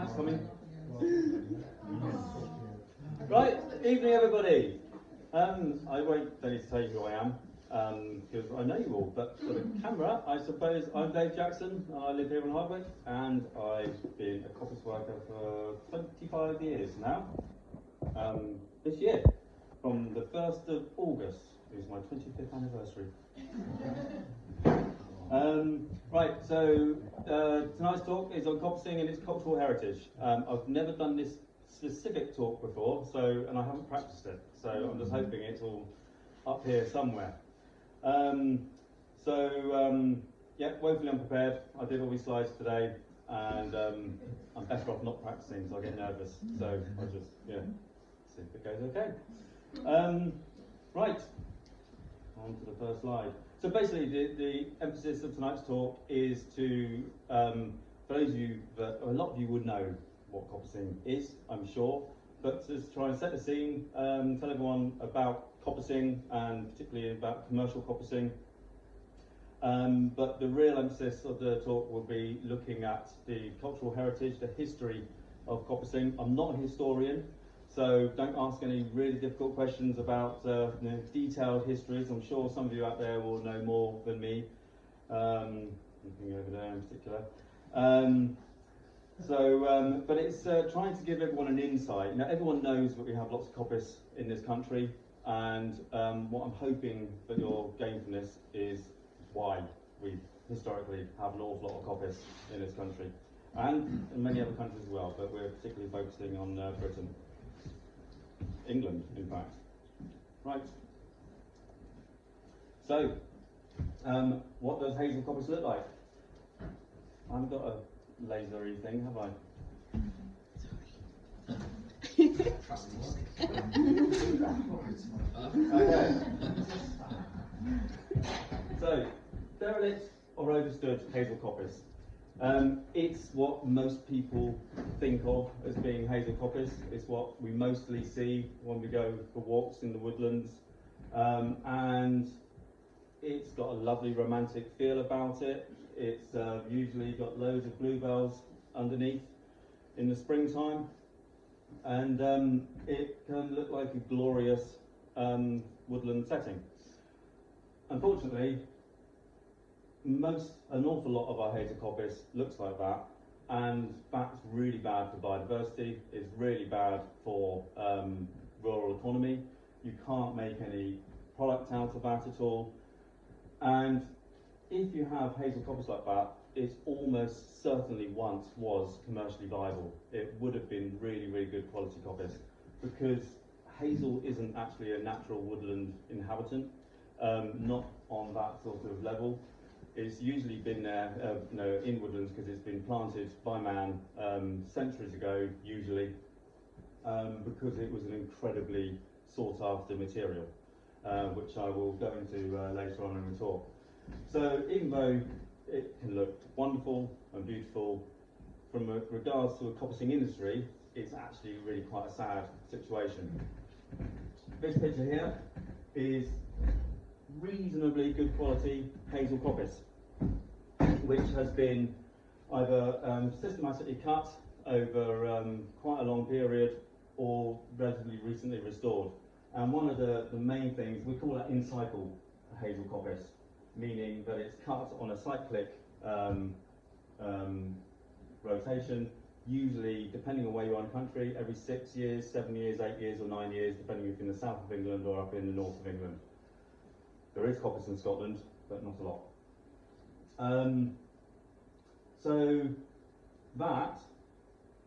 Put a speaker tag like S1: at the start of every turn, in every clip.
S1: That's coming. Right, evening everybody. I don't need to tell you who I am, because I know you all, but for the camera, I suppose I'm Dave Jackson. I live here in Hardwick, and I've been a coppice worker for 25 years now. This year, from the 1st of August, is my 25th anniversary. Right, so tonight's talk is on coppicing and its cultural heritage. I've never done this specific talk before, and I haven't practiced it, so I'm just hoping it's all up here somewhere. Yeah, woefully unprepared. I did all these slides today, and I'm better off not practicing, so I get nervous. So I'll just, see if it goes okay. Right, on to the first slide. So basically, the emphasis of tonight's talk is to, for those of you that, a lot of you would know what coppicing is, I'm sure, but to try and set the scene, tell everyone about coppicing and particularly about commercial coppicing. But the real emphasis of the talk will be looking at the cultural heritage, the history of coppicing. I'm not a historian, so don't ask any really difficult questions about detailed histories. I'm sure some of you out there will know more than me, looking over there in particular. But it's trying to give everyone an insight. Now, everyone knows that we have lots of coppice in this country, and what I'm hoping that you'll gain from this is why we historically have an awful lot of coppice in this country, and in many other countries as well, but we're particularly focusing on Britain. England, in fact. Right. So, what does hazel coppice look like? I haven't got a lasery thing, have I? Okay. So, derelict or overstood hazel coppice. It's what most people think of as being hazel coppice. It's what we mostly see when we go for walks in the woodlands, and it's got a lovely romantic feel about it. It's usually got loads of bluebells underneath in the springtime, and it can look like a glorious woodland setting. Unfortunately, an awful lot of our hazel coppice looks like that, and that's really bad for biodiversity. It's really bad for rural economy. You can't make any product out of that at all. And if you have hazel coppice like that, it almost certainly once was commercially viable. It would have been really, really good quality coppice, because hazel isn't actually a natural woodland inhabitant, not on that sort of level. It's usually been there in woodlands because it's been planted by man centuries ago, usually, because it was an incredibly sought after material, which I will go into later on in the talk. So even though it can look wonderful and beautiful, from regards to a coppicing industry, it's actually really quite a sad situation. This picture here is reasonably good quality hazel coppice, which has been either systematically cut over quite a long period or relatively recently restored. And one of the main things, we call that in-cycle hazel coppice, meaning that it's cut on a cyclic rotation, usually, depending on where you are in the country, every 6 years, 7 years, 8 years or 9 years, depending if you're in the south of England or up in the north of England. There is coppice in Scotland, but not a lot. So that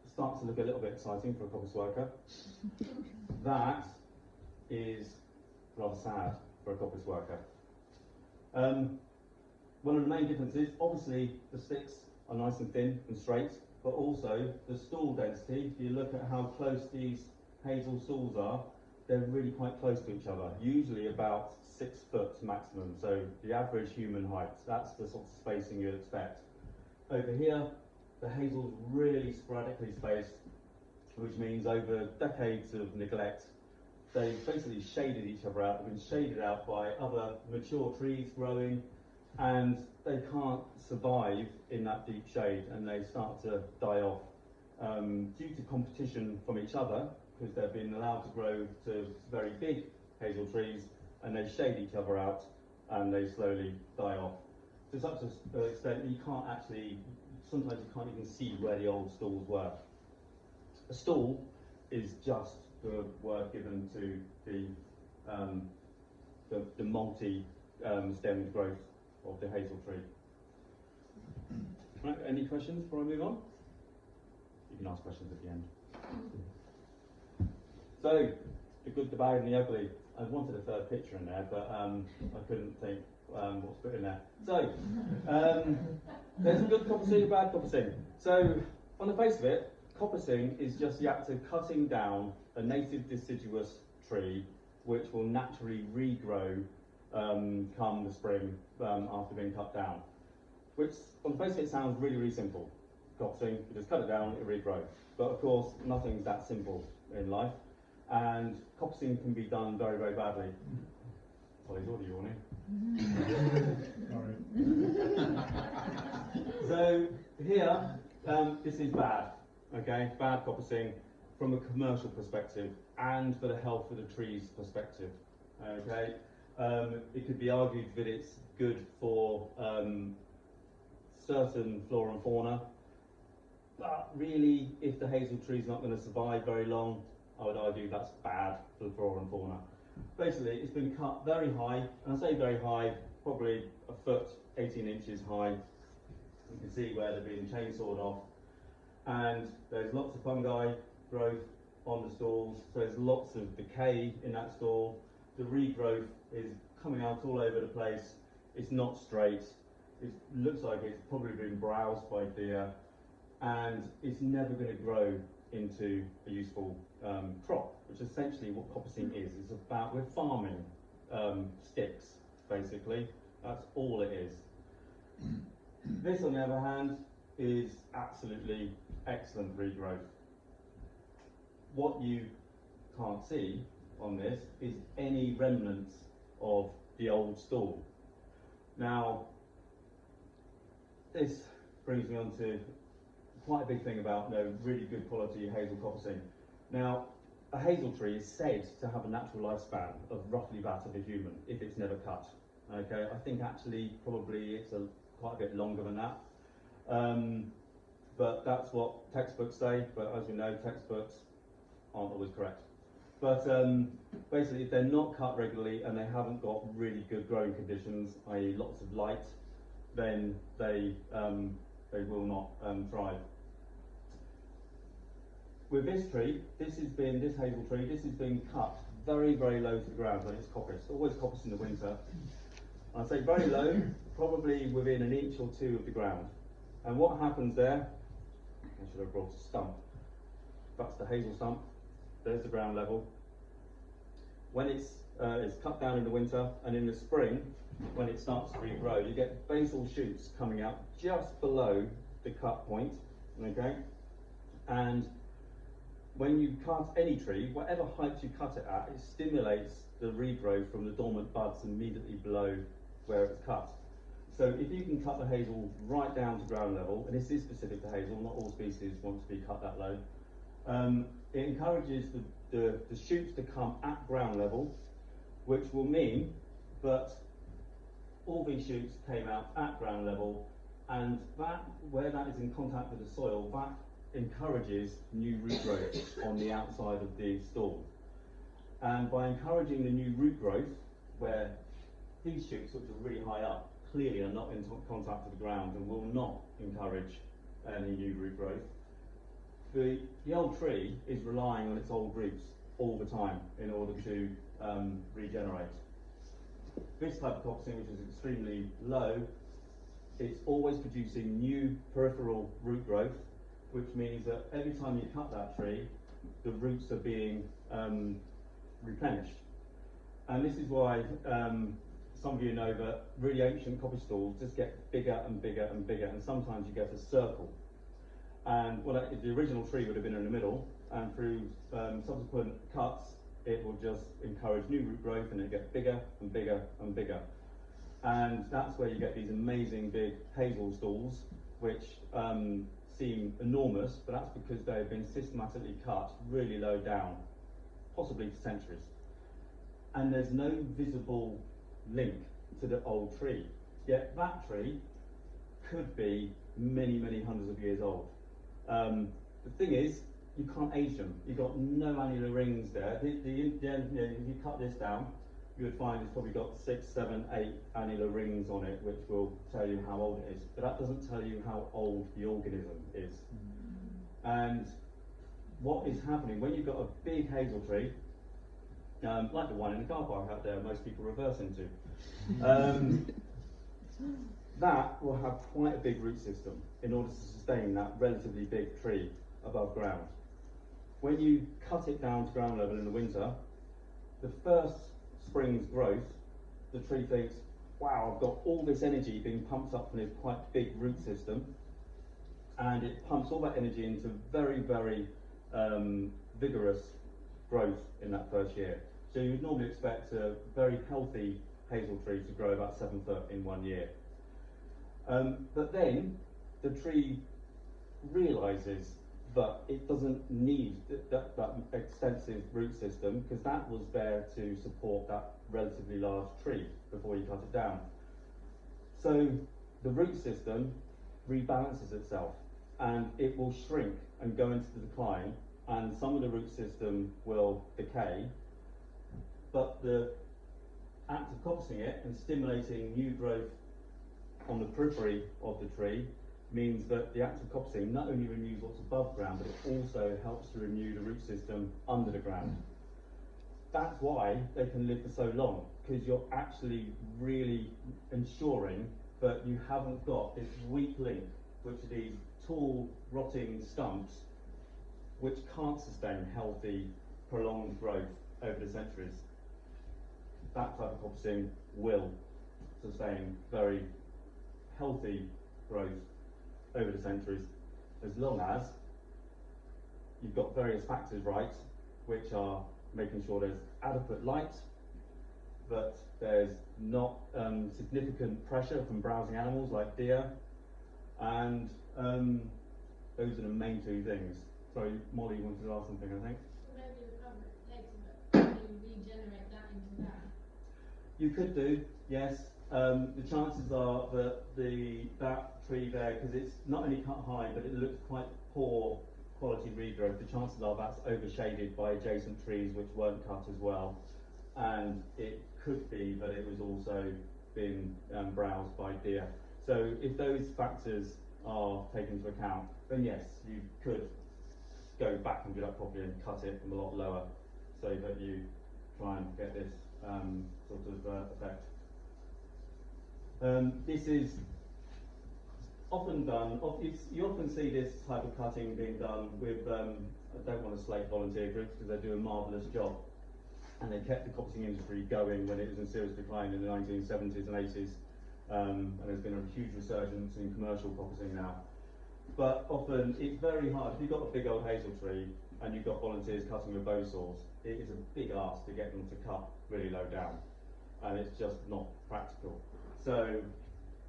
S1: starts to look a little bit exciting for a coppice worker. That is rather sad for a coppice worker. One of the main differences, obviously, the sticks are nice and thin and straight, but also the stool density. If you look at how close these hazel stalls are, they're really quite close to each other, usually about 6 foot maximum, so the average human height. That's the sort of spacing you'd expect. Over here, the hazel's really sporadically spaced, which means over decades of neglect, they basically shaded each other out. They've been shaded out by other mature trees growing, and they can't survive in that deep shade, and they start to die off. due to competition from each other, because they've been allowed to grow to very big hazel trees, and they shade each other out, and they slowly die off. To such an extent that you can't actually, sometimes you can't even see where the old stalls were. A stall is just the word given to the multi-stemmed growth of the hazel tree. Right, any questions before I move on? You can ask questions at the end. So, the good, the bad and the ugly. I wanted a third picture in there, but I couldn't think what's put in there. So, there's good coppicing, bad coppicing. So, on the face of it, coppicing is just the act of cutting down a native deciduous tree which will naturally regrow come the spring after being cut down. Which, on the face of it, sounds really, really simple. Coppicing, you just cut it down, it regrows. But of course, nothing's that simple in life. And coppicing can be done very, very badly. Ollie's already yawning. So here, this is bad, okay? Bad coppicing from a commercial perspective and for the health of the tree's perspective, okay? It could be argued that it's good for certain flora and fauna, but really, if the hazel tree's not going to survive very long, I would argue that's bad for the flora and fauna. Basically, it's been cut very high, and I say very high, probably a foot, 18 inches high. You can see where they're being chainsawed off, and there's lots of fungi growth on the stalls, so there's lots of decay in that stall. The regrowth is coming out all over the place. It's not straight. It looks like it's probably been browsed by deer, and it's never going to grow into a useful crop, which is essentially what coppicing is. It's about, we're farming sticks, basically. That's all it is. This, on the other hand, is absolutely excellent regrowth. What you can't see on this is any remnants of the old stall. Now, this brings me on to quite a big thing about really good quality hazel coppicing. Now, a hazel tree is said to have a natural lifespan of roughly that of a human if it's never cut. Okay, I think actually probably it's quite a bit longer than that. But that's what textbooks say, but as you know, textbooks aren't always correct. But basically, if they're not cut regularly and they haven't got really good growing conditions, i.e. lots of light, then they will not thrive. With this tree, this hazel tree, this has been cut very, very low to the ground when it's coppiced. Always coppiced in the winter. I say very low, probably within an inch or two of the ground. And what happens there, I should have brought a stump. That's the hazel stump. There's the ground level. When it's cut down in the winter, and in the spring, when it starts to regrow, you get basal shoots coming out just below the cut point, okay? And when you cut any tree, whatever height you cut it at, it stimulates the regrowth from the dormant buds immediately below where it's cut. So if you can cut the hazel right down to ground level, and this is specific to hazel, not all species want to be cut that low, it encourages the shoots to come at ground level, which will mean that all these shoots came out at ground level, and that, where that is in contact with the soil, that encourages new root growth on the outside of the stall. And by encouraging the new root growth, where these shoots, which are really high up, clearly are not in contact with the ground and will not encourage any new root growth, the old tree is relying on its old roots all the time in order to regenerate. This type of coppicing, which is extremely low, it's always producing new peripheral root growth, which means that every time you cut that tree, the roots are being replenished. And this is why some of you know that really ancient coppice stalls just get bigger and bigger and bigger, and sometimes you get a circle. And well, the original tree would have been in the middle, and through subsequent cuts, it will just encourage new root growth, and it gets bigger and bigger and bigger. And that's where you get these amazing big hazel stalls, which seem enormous, but that's because they've been systematically cut really low down, possibly for centuries. And there's no visible link to the old tree. Yet that tree could be many, many hundreds of years old. The thing is, you can't age them. You've got no annular rings there. If you cut this down, you would find it's probably got 6, 7, 8 annular rings on it, which will tell you how old it is. But that doesn't tell you how old the organism is. And what is happening when you've got a big hazel tree, like the one in the car park out there, most people reverse into, that will have quite a big root system in order to sustain that relatively big tree above ground. When you cut it down to ground level in the winter, the first spring's growth, the tree thinks, wow, I've got all this energy being pumped up from this quite big root system, and it pumps all that energy into very, very vigorous growth in that first year. So you'd normally expect a very healthy hazel tree to grow about 7 foot in 1 year. But then the tree realises that it doesn't need that extensive root system, because that was there to support that relatively large tree before you cut it down. So the root system rebalances itself, and it will shrink and go into the decline, and some of the root system will decay, but the act of coppicing it and stimulating new growth on the periphery of the tree means that the act of coppicing not only renews what's above ground, but it also helps to renew the root system under the ground. That's why they can live for so long, because you're actually really ensuring that you haven't got this weak link, which are these tall, rotting stumps, which can't sustain healthy, prolonged growth over the centuries. That type of coppicing will sustain very healthy growth over the centuries, as long as you've got various factors right, which are making sure there's adequate light, that there's not significant pressure from browsing animals like deer, and those are the main two things. Sorry, Molly, you wanted to ask something, I think?
S2: Maybe recover it later, but can you regenerate that into that?
S1: You could do, yes. The chances are that that tree there, because it's not only cut high, but it looks quite poor quality regrowth, the chances are that's overshaded by adjacent trees which weren't cut as well. And it could be that it was also been browsed by deer. So if those factors are taken into account, then yes, you could go back and do that properly and cut it from a lot lower, so that you try and get this sort of effect. This is often done, you often see this type of cutting being done with, I don't want to slate volunteer groups because they do a marvellous job, and they kept the coppicing industry going when it was in serious decline in the 1970s and 80s, and there's been a huge resurgence in commercial coppicing now. But often it's very hard. If you've got a big old hazel tree and you've got volunteers cutting with bow saws, it is a big ask to get them to cut really low down, and it's just not practical. So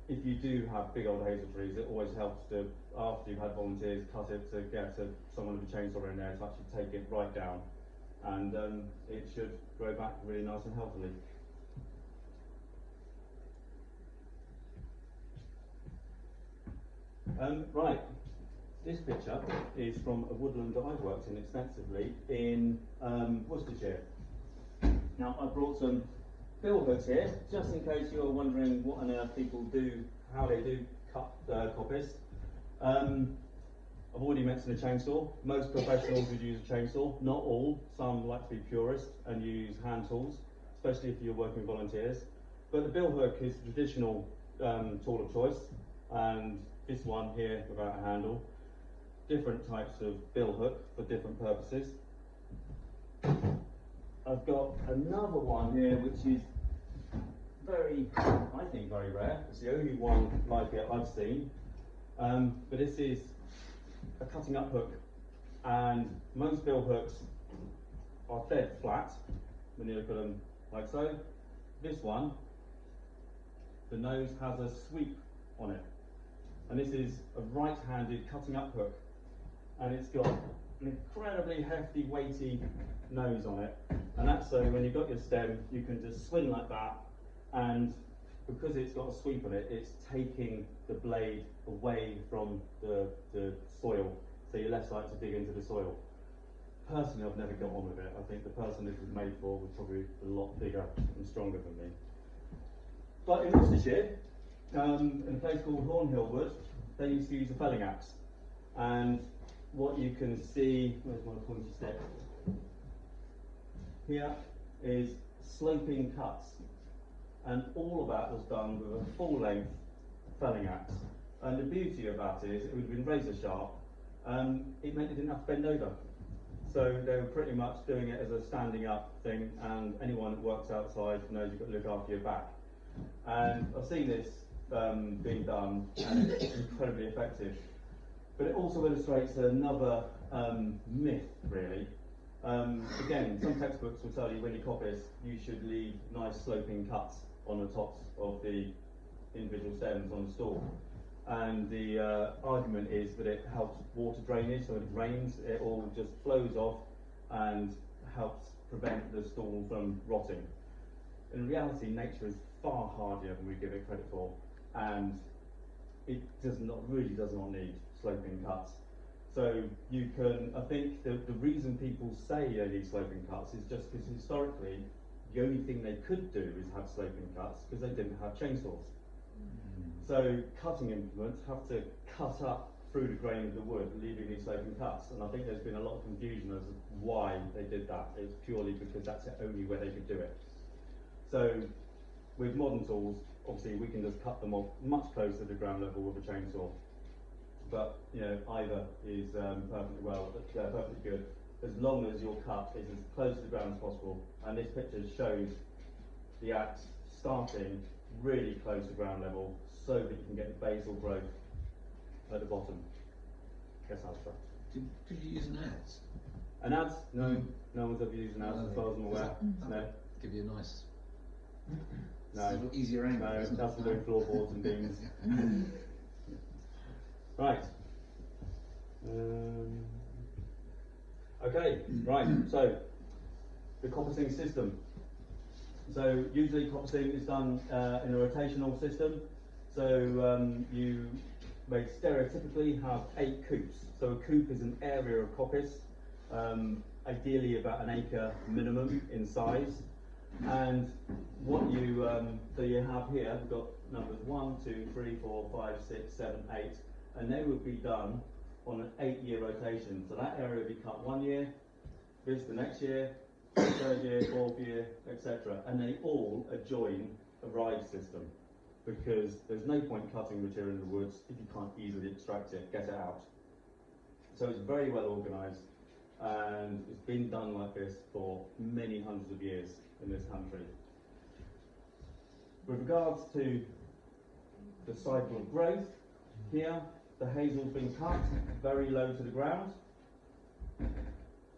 S1: if you do have big old hazel trees, it always helps to, after you've had volunteers cut it, to get someone with a chainsaw in there to actually take it right down, and it should grow back really nice and healthily. Right, this picture is from a woodland that I've worked in extensively in Worcestershire. Now I brought some bill hooks here, just in case you're wondering what on earth people do, how they do cut coppice. I've already mentioned a chainsaw. Most professionals would use a chainsaw, not all. Some like to be purist and use hand tools, especially if you're working with volunteers. But the bill hook is the traditional tool of choice, and this one here without a handle. Different types of bill hook for different purposes. I've got another one here which is I think very rare. It's the only one like it I've seen. But this is a cutting up hook, and most bill hooks are dead flat when you look at them like so. This one, the nose has a sweep on it. And this is a right-handed cutting up hook, and it's got an incredibly hefty, weighty nose on it, and that's so when you've got your stem, you can just swing like that, and because it's got a sweep on it, it's taking the blade away from the soil, so you're less likely to dig into the soil. Personally, I've never got on with it. I think the person this was made for was probably a lot bigger and stronger than me. But in Worcestershire, in a place called Hornhill Wood, they used to use a felling axe. And what you can see, where's my pointy stick? Here is sloping cuts. And all of that was done with a full length felling axe. And the beauty of that is it would have been razor sharp. It meant it didn't have to bend over. So they were pretty much doing it as a standing up thing, and anyone that works outside knows you've got to look after your back. And I've seen this being done, and it's incredibly effective. But it also illustrates another myth, really. Again, some textbooks will tell you when you coppice, you should leave nice sloping cuts on the tops of the individual stems on the stalk. And the argument is that it helps water drainage, so when it rains, it all just flows off and helps prevent the stall from rotting. In reality, nature is far hardier than we give it credit for, and it really does not need sloping cuts. So you can, I think the reason people say they need sloping cuts is just because historically, the only thing they could do is have sloping cuts because they didn't have chainsaws. So cutting implements have to cut up through the grain of the wood, leaving these sloping cuts. And I think there's been a lot of confusion as to why they did that. It's purely because that's the only way they could do it. So with modern tools, obviously we can just cut them off much closer to ground level with a chainsaw. But you know, either is perfectly good, as long as your cut is as close to the ground as possible. And this picture shows the axe starting really close to ground level, so that you can get basal growth at the bottom. Guess how it's done.
S3: Could you use an adze?
S1: An adze? No, no one's ever used an adze as far as I'm aware. No.
S3: Give you a nice,
S1: no.
S3: easier angle.
S1: No, that's for doing floorboards and beams. Right. Okay, right, so the coppicing system. So usually coppicing is done in a rotational system. So you may stereotypically have 8 coops. So a coop is an area of coppice, ideally about an acre minimum in size. And what you so you have here, we've got numbers 1, 2, 3, 4, 5, 6, 7, 8, and they would be done on an 8-year rotation. So that area would be cut 1 year, this the next year, 3rd year, 4th year, etc. And they all adjoin a ride system, because there's no point cutting material in the woods if you can't easily extract it, get it out. So it's very well organised, and it's been done like this for many hundreds of years in this country. With regards to the cycle of growth, here the hazel's been cut very low to the ground.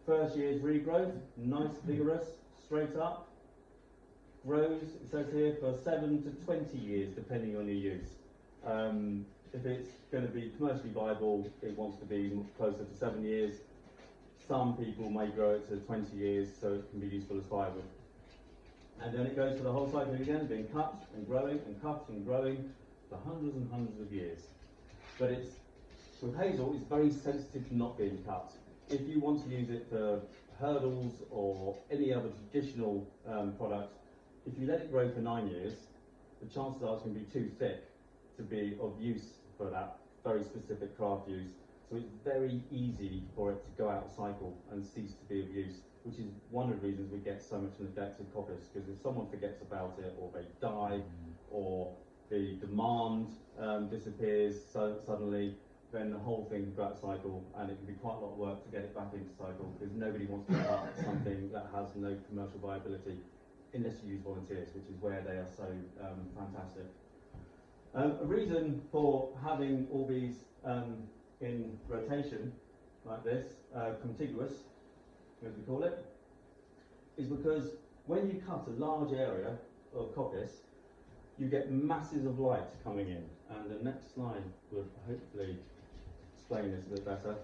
S1: First year's regrowth, nice, vigorous, straight up. Grows, it says here, for 7 to 20 years, depending on your use. If it's going to be commercially viable, it wants to be closer to 7 years. Some people may grow it to 20 years, so it can be useful as firewood. And then it goes for the whole cycle again, being cut and growing and cut and growing for hundreds and hundreds of years. But it's, with hazel, it's very sensitive to not being cut. If you want to use it for hurdles or any other traditional product, if you let it grow for 9 years, the chances are it's going to be too thick to be of use for that very specific craft use. So it's very easy for it to go out of cycle and cease to be of use, which is one of the reasons we get so much neglected coppice, because if someone forgets about it, or they die, or the demand disappears so suddenly, then the whole thing can go out of cycle, and it can be quite a lot of work to get it back into cycle, because nobody wants to cut something that has no commercial viability, unless you use volunteers, which is where they are so fantastic. A reason for having all these in rotation, like this, contiguous, as we call it, is because when you cut a large area of coppice, you get masses of light coming in. And the next slide will hopefully explain this a bit better.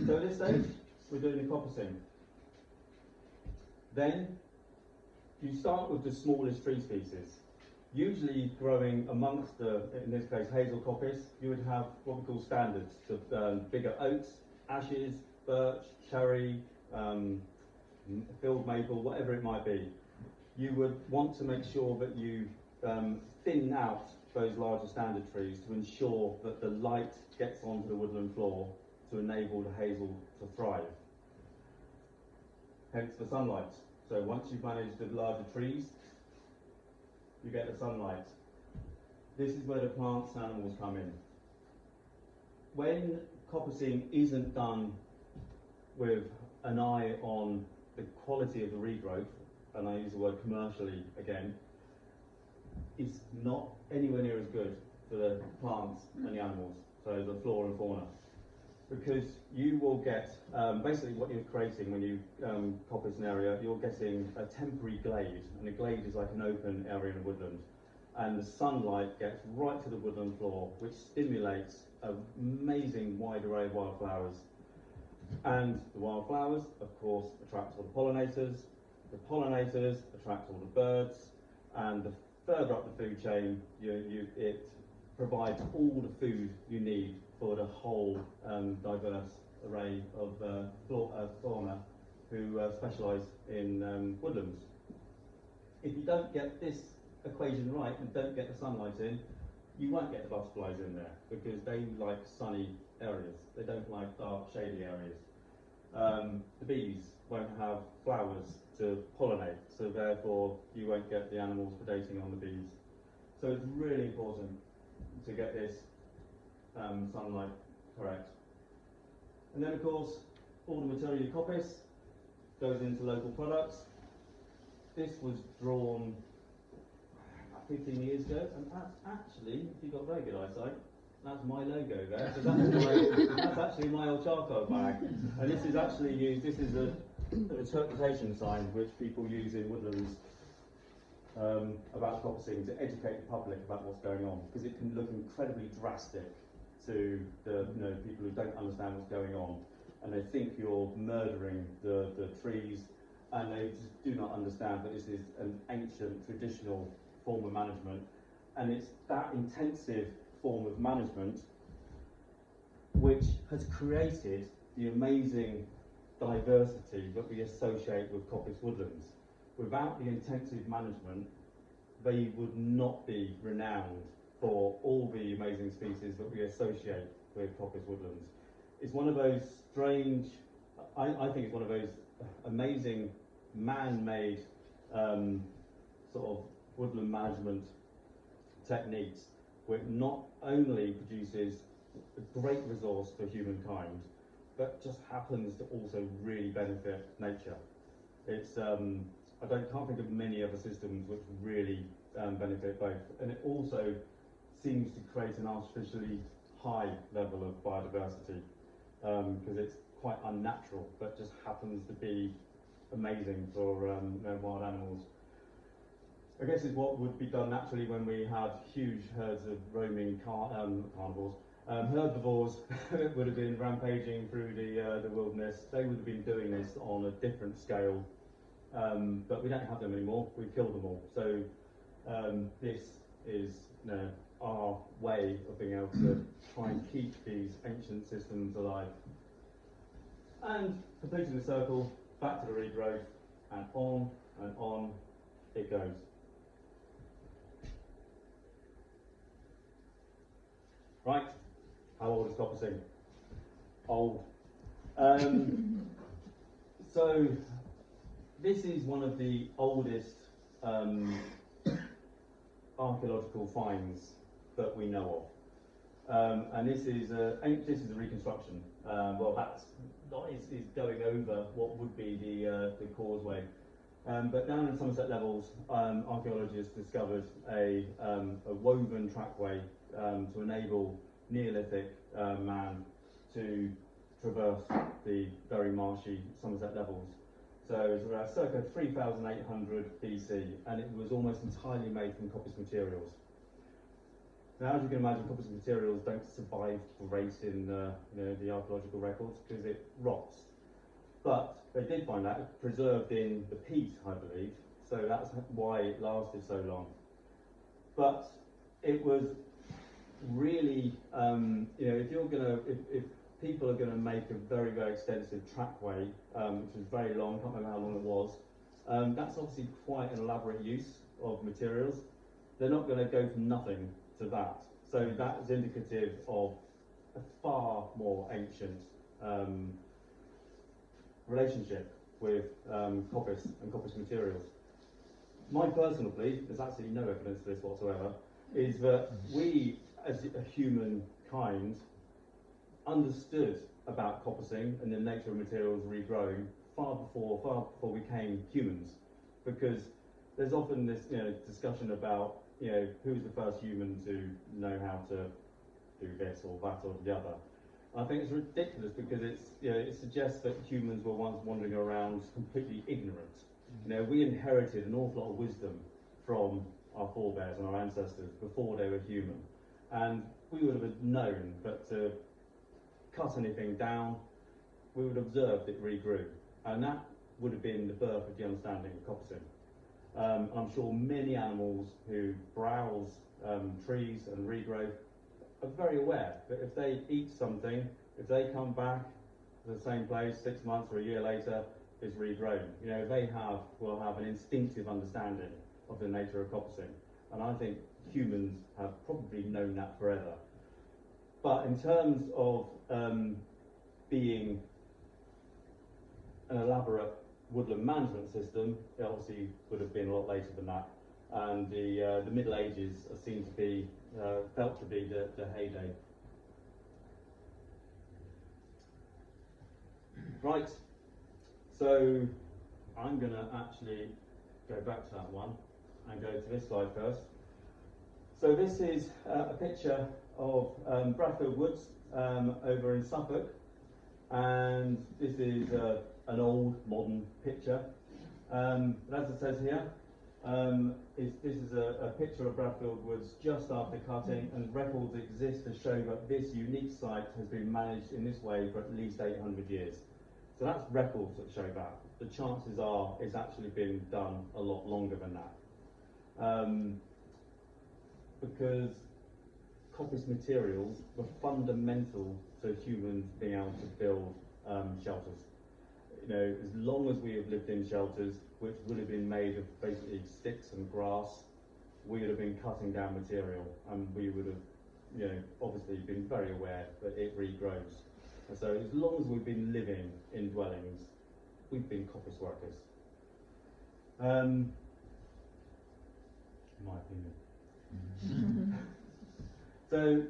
S1: So at this stage, we're doing the coppicing. Then you start with the smallest tree species. Usually growing amongst the, in this case, hazel coppice, you would have what we call standards, the bigger oaks, ashes, birch, cherry, field maple, whatever it might be. You would want to make sure that you thin out those larger standard trees to ensure that the light gets onto the woodland floor to enable the hazel to thrive. Hence the sunlight. So once you've managed the larger trees, you get the sunlight. This is where the plants and animals come in. When coppicing isn't done with an eye on the quality of the regrowth, and I use the word commercially again, it's not anywhere near as good for the plants and the animals, so the flora and fauna. Because you will get, basically what you're creating when you coppice an area, you're getting a temporary glade, and a glade is like an open area in a woodland. And the sunlight gets right to the woodland floor, which stimulates an amazing wide array of wildflowers. And the wildflowers, of course, attract all the pollinators attract all the birds, and the further up the food chain, it provides all the food you need for the whole diverse array of fauna who specialise in woodlands. If you don't get this equation right and don't get the sunlight in, you won't get the butterflies in there because they like sunny areas. They don't like dark, shady areas. The bees won't have flowers to pollinate, so therefore you won't get the animals predating on the bees. So it's really important to get this sunlight correct. And then of course, all the material you coppice goes into local products. This was drawn 15 years ago, and that's actually, if you've got very good eyesight, that's my logo there. So that's actually my old charcoal bag. And this is actually used, this is an interpretation sign which people use in woodlands about coppicing to educate the public about what's going on, because it can look incredibly drastic to the people who don't understand what's going on, and they think you're murdering the trees, and they just do not understand that this is an ancient traditional form of management, and it's that intensive form of management which has created the amazing diversity that we associate with coppice woodlands. Without the intensive management, they would not be renowned for all the amazing species that we associate with coppice woodlands. It's one of those strange, I think it's one of those amazing man-made sort of woodland management techniques, which not only produces a great resource for humankind, but just happens to also really benefit nature. It's can't think of many other systems which really benefit both, and it also seems to create an artificially high level of biodiversity because it's quite unnatural, but just happens to be amazing for wild animals. I guess it's what would be done naturally when we had huge herds of roaming carnivores. Herbivores would have been rampaging through the wilderness. They would have been doing this on a different scale, but we don't have them anymore. We've killed them all. So this is our way of being able to try and keep these ancient systems alive. And completing the circle, back to the regrowth, and on it goes. Right, how old is coppicing? Old. So this is one of the oldest archaeological finds that we know of, and this is a reconstruction. Well, is going over what would be the causeway. But down in Somerset Levels, archaeologists discovered a woven trackway to enable Neolithic man to traverse the very marshy Somerset Levels. So it was around circa 3,800 BC, and it was almost entirely made from coppice materials. Now, as you can imagine, coppice materials don't survive great in the archaeological records because it rots. But they did find that it preserved in the peat, I believe, so that's why it lasted so long. But it was really, if people are going to make a very, very extensive trackway, which was very long, I can't remember how long it was, that's obviously quite an elaborate use of materials. They're not going to go from nothing to that. So that is indicative of a far more ancient relationship with coppice and coppice materials. My personal belief, there's absolutely no evidence for this whatsoever, is that we as a humankind understood about coppicing and the nature of materials regrowing far before we became humans, because there's often this discussion about who's the first human to know how to do this or that or the other. I think it's ridiculous because it suggests that humans were once wandering around completely ignorant. We inherited an awful lot of wisdom from our forebears and our ancestors before they were human, and we would have known that to cut anything down, we would have observed it regrew, and that would have been the birth of the understanding of coppicing. I'm sure many animals who browse trees and regrow are very aware that if they eat something, if they come back to the same place 6 months or a year later, it's regrown. They will have an instinctive understanding of the nature of coppicing, and I think humans have probably known that forever. But in terms of being an elaborate woodland management system, it obviously would have been a lot later than that, and the Middle Ages seem to be felt to be the heyday. Right, so I'm going to actually go back to that one and go to this slide first. So this is a picture of Bradfield Woods over in Suffolk, and this is an old modern picture. But as it says here, this is a picture of Bradfield Woods just after cutting, and records exist to show that this unique site has been managed in this way for at least 800 years. So that's records that show that. The chances are it's actually been done a lot longer than that. Because coppice materials were fundamental to humans being able to build shelters. As long as we have lived in shelters, which would have been made of basically sticks and grass, we would have been cutting down material, and we would have, obviously been very aware that it regrows. And so as long as we've been living in dwellings, we've been coppice workers. In my opinion. So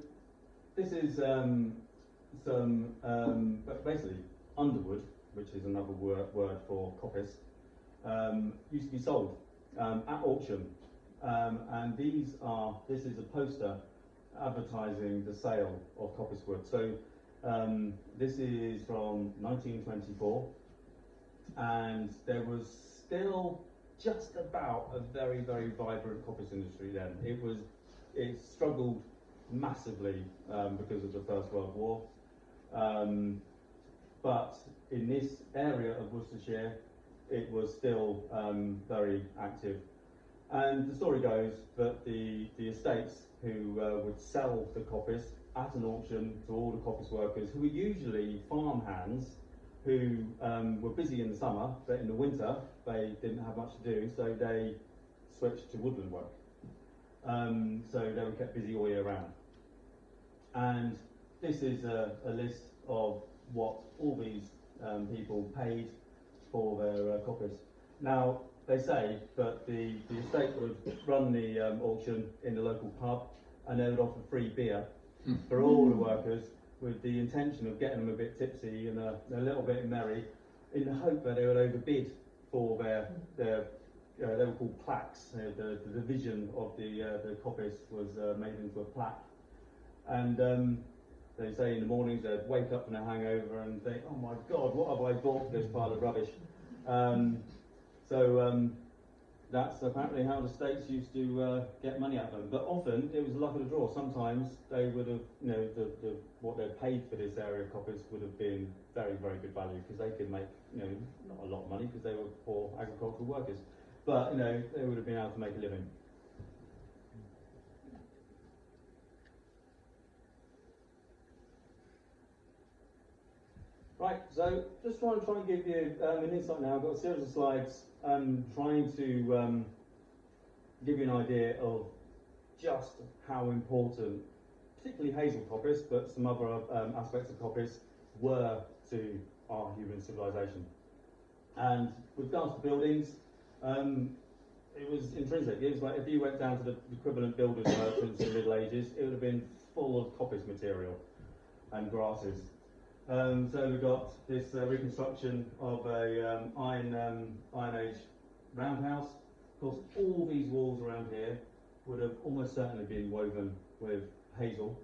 S1: this is basically underwood, which is another word for coppice, used to be sold at auction, and this is a poster advertising the sale of coppice wood. So this is from 1924, and there was still just about a very, very vibrant coppice industry then. It struggled massively because of the First World War, but in this area of Worcestershire it was still very active. And the story goes that the estates who would sell the coppice at an auction to all the coppice workers, who were usually farmhands who were busy in the summer, but in the winter they didn't have much to do, so they switched to woodland work. So they were kept busy all year round. And this is a list of what all these people paid for their coppice. Now, they say that the estate would run the auction in the local pub, and they would offer free beer for all the workers, with the intention of getting them a bit tipsy and a little bit merry, in the hope that they would overbid for their they were called plaques. The division of the coppice was made into a plaque, and they say in the mornings they'd wake up from a hangover and think, oh my God, what have I bought for this pile of rubbish? That's apparently how the states used to get money out of them. But often it was luck of the draw. Sometimes they would have, you know, what they paid for this area of coppice would have been very, very good value, because they could make, you know, not a lot of money because they were poor agricultural workers, but you know, they would have been able to make a living. Right, so just try and give you an insight now. I've got a series of slides trying to give you an idea of just how important, particularly hazel coppice, but some other aspects of coppice, were to our human civilization. And with regards to buildings, it was intrinsic. It was like if you went down to the equivalent builders merchants in the Middle Ages, it would have been full of coppice material and grasses. So we've got this reconstruction of a Iron Age roundhouse. Of course, all these walls around here would have almost certainly been woven with hazel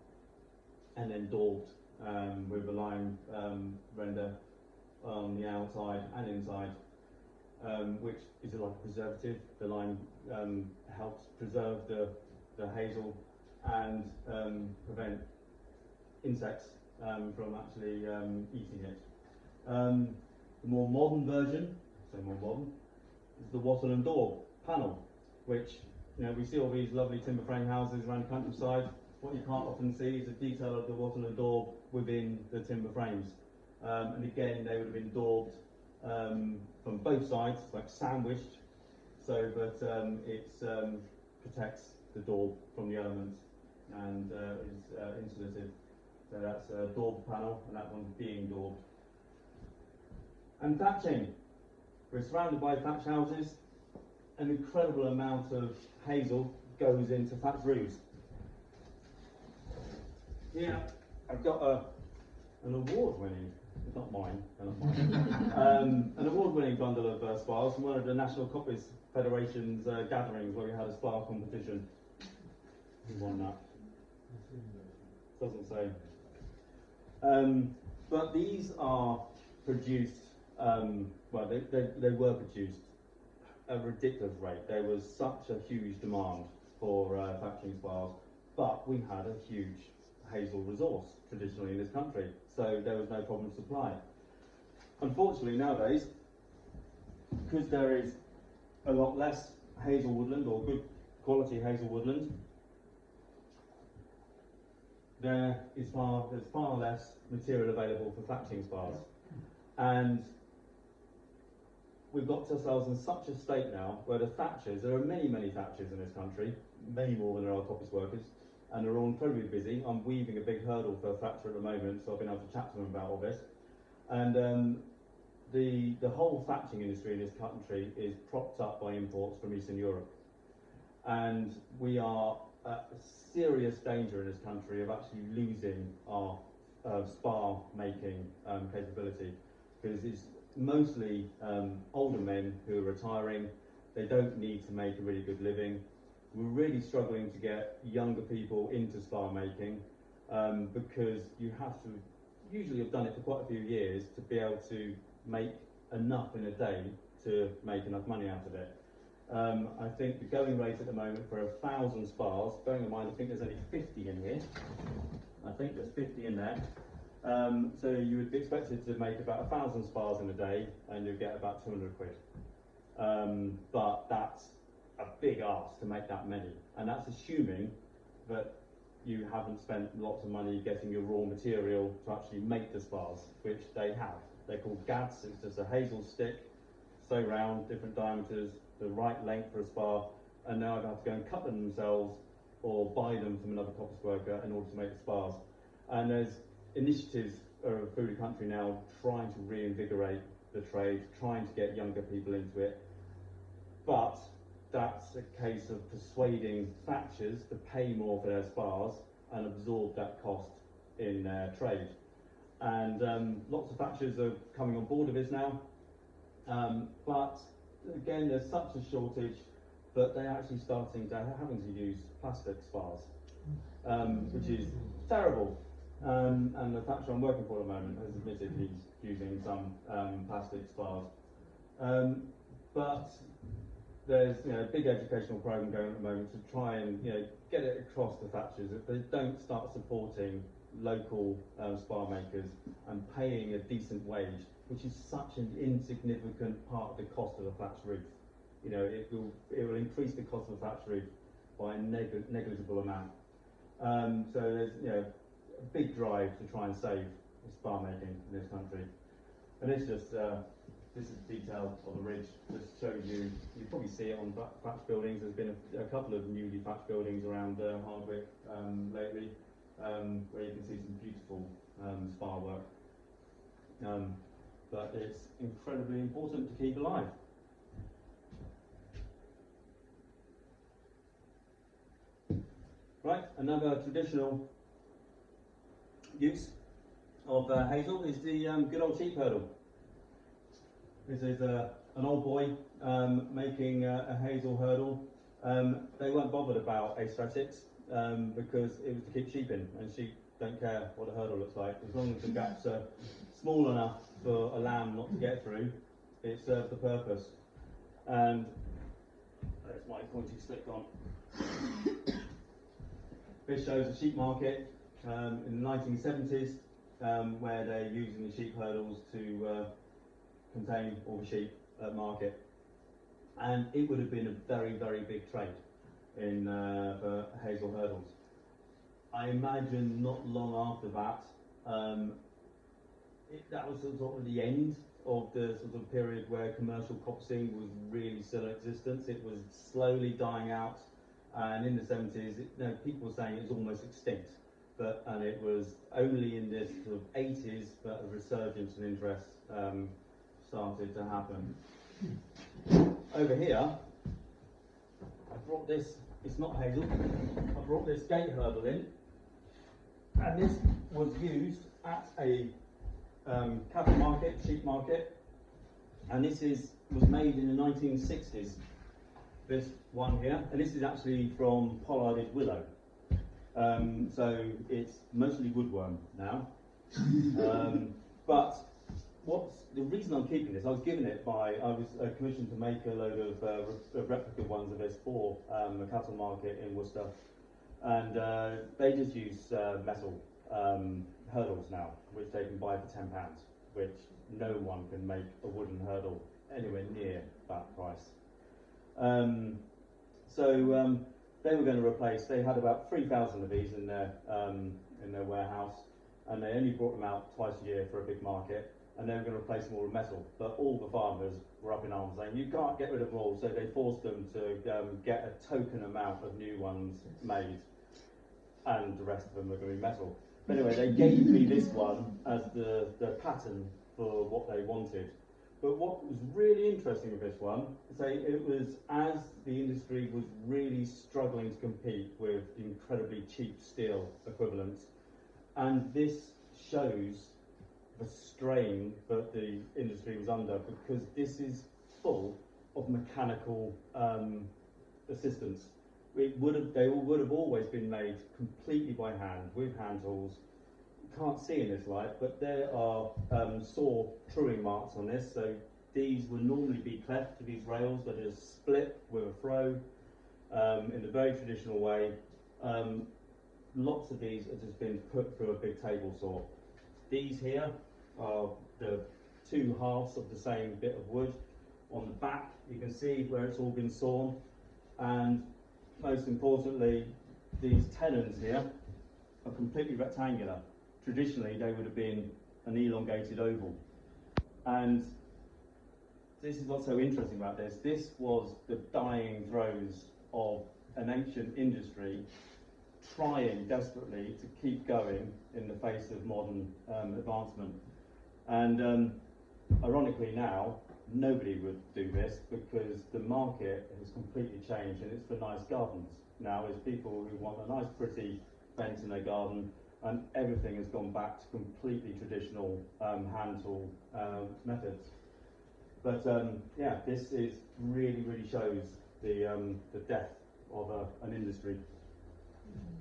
S1: and then daubed with a lime render on the outside and inside, which is like a preservative. The lime helps preserve the hazel and prevent insects from actually eating it. The more modern version, so more modern, is the wattle and daub panel, which, you know, we see all these lovely timber frame houses around the countryside. What you can't often see is a detail of the wattle and daub within the timber frames. And again, they would have been daubed from both sides, like sandwiched, so that it protects the daub from the elements and is insulative. So that's a daub panel, and that one's being daubed. And thatching. We're surrounded by thatch houses. An incredible amount of hazel goes into thatch roofs. Here, I've got an award-winning, not mine, an award-winning bundle of spars from one of the National Coppice Federation's gatherings where we had a spar competition. Who won that? Doesn't say. But these are produced, well, they were produced at a ridiculous rate. There was such a huge demand for thatching spars, but we had a huge hazel resource traditionally in this country, so there was no problem with supply. Unfortunately, nowadays, because there is a lot less hazel woodland, or good quality hazel woodland, there's far less material available for thatching spars. And we've got ourselves in such a state now where the thatchers, there are many, many thatchers in this country, many more than there are coppice workers, and they're all incredibly busy. I'm weaving a big hurdle for a thatcher at the moment, so I've been able to chat to them about all this. And the whole thatching industry in this country is propped up by imports from Eastern Europe. And we are at serious danger in this country of actually losing our spar making capability, because it's mostly older men who are retiring. They don't need to make a really good living. We're really struggling to get younger people into spar making because you have to usually have done it for quite a few years to be able to make enough in a day to make enough money out of it. I think the going rate at the moment for 1,000 spars, bearing in mind I think there's only 50 in here, I think there's 50 in there, so you would be expected to make about 1,000 spars in a day and you'd get about 200 quid. But that's a big ask to make that many, and that's assuming that you haven't spent lots of money getting your raw material to actually make the spars, which they have. They're called gads. It's just a hazel stick, so round, different diameters, the right length for a spar, and now they have to go and cut them themselves or buy them from another coppice worker in order to make the spars. And there's initiatives through the country now trying to reinvigorate the trade, trying to get younger people into it, but that's a case of persuading thatchers to pay more for their spars and absorb that cost in their trade. And lots of thatchers are coming on board with this now, but again, there's such a shortage that they're actually starting to having to use plastic spars, which is terrible. And the thatcher I'm working for at the moment has admitted he's using some plastic spars. But there's a big educational program going at the moment to try and get it across to thatchers if they don't start supporting local spar makers and paying a decent wage, which is such an insignificant part of the cost of a thatched roof. It will increase the cost of a thatched roof by a negligible amount. So there's a big drive to try and save spar making in this country. And it's just this is detail of the ridge. Just shows you probably see it on thatched buildings. There's been a couple of newly thatched buildings around Hardwick lately, where you can see some beautiful spar work. But it's incredibly important to keep alive. Right, another traditional use of hazel is the good old sheep hurdle. This is an old boy making a hazel hurdle. They weren't bothered about aesthetics because it was to keep sheep in, and sheep don't care what a hurdle looks like. As long as the gaps are small enough for a lamb not to get through, it serves the purpose. And there's my pointy stick on. This shows a sheep market in the 1970s where they're using the sheep hurdles to contain all the sheep at market. And it would have been a very, very big trade in for hazel hurdles. I imagine not long after that, that was sort of the end of the sort of period where commercial coppicing was really still in existence. It was slowly dying out. And in the 70s, people were saying it was almost extinct, and it was only in the sort of 80s that a resurgence in interest started to happen. Over here, I brought this. It's not hazel. I brought this gate hurdle in, and this was used at a cattle market, sheep market, and this was made in the 1960s. This one here, and this is actually from pollarded willow. So it's mostly woodworm now. But the reason I'm keeping this, I was given it I was commissioned to make a load of replica ones of this for a cattle market in Worcester, and they just use metal hurdles now, which they can buy for £10, which no one can make a wooden hurdle anywhere near that price. So they were going to replace. They had about 3,000 of these in their warehouse, and they only brought them out twice a year for a big market. And they were going to replace them all with metal. But all the farmers were up in arms saying you can't get rid of them all. So they forced them to get a token amount of new ones made, and the rest of them were going to be metal. But anyway, they gave me this one as the pattern for what they wanted. But what was really interesting with this one, it was as the industry was really struggling to compete with the incredibly cheap steel equivalents, and this shows the strain that the industry was under, because this is full of mechanical assistance. They would have always been made completely by hand with hand tools. Can't see in this light, but there are saw truing marks on this. So these would normally be cleft to these rails that are split with a throw in the very traditional way. Lots of these have just been put through a big table saw. These here are the two halves of the same bit of wood. On the back, you can see where it's all been sawn, and most importantly, these tenons here are completely rectangular. Traditionally, they would have been an elongated oval. And this is what's so interesting about this. This was the dying throes of an ancient industry trying desperately to keep going in the face of modern advancement. And ironically now, nobody would do this because the market has completely changed, and it's for nice gardens. Now it's people who want a nice pretty fence in their garden, and everything has gone back to completely traditional hand tool methods. But yeah, this really shows the death of an industry.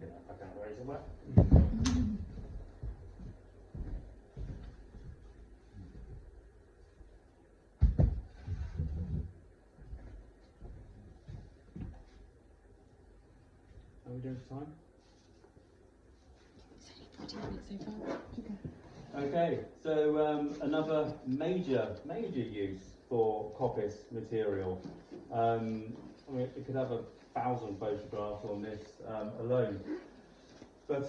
S1: Get that back out of the way somewhere. of time?
S2: It's only 40 minutes so far.
S1: Okay, so another major use for coppice material. I mean, we could have 1,000 photographs on this alone. But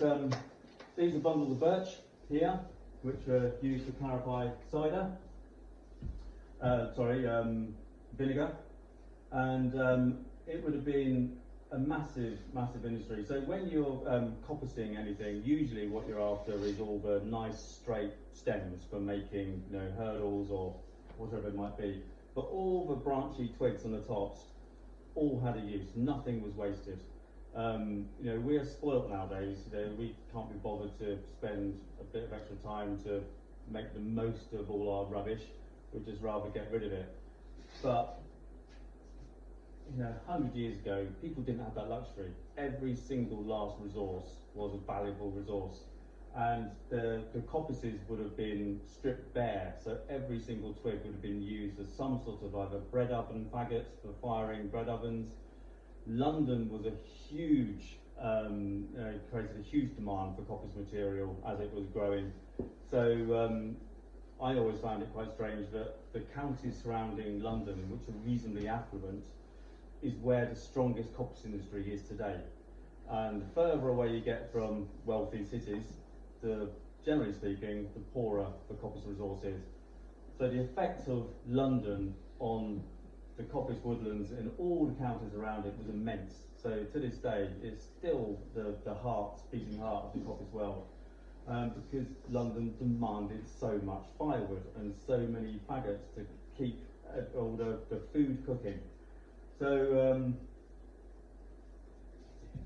S1: these are bundles of birch here, which are used to clarify cider. Vinegar. And it would have been a massive industry. So when you're coppicing anything, usually what you're after is all the nice straight stems for making, hurdles or whatever it might be. But all the branchy twigs on the tops all had a use. Nothing was wasted. We are spoilt nowadays. We can't be bothered to spend a bit of extra time to make the most of all our rubbish. We'd just rather get rid of it. But 100 years ago, people didn't have that luxury. Every single last resource was a valuable resource, and the coppices would have been stripped bare. So every single twig would have been used as some sort of either bread oven faggots for firing bread ovens. London was a huge, created a huge demand for coppice material as it was growing. So I always found it quite strange that the counties surrounding London, which are reasonably affluent, is where the strongest coppice industry is today. And the further away you get from wealthy cities, generally speaking, the poorer the coppice resource is. So the effect of London on the coppice woodlands and all the counties around it was immense. So to this day, it's still the beating heart of the coppice world. Because London demanded so much firewood and so many faggots to keep all the food cooking. So,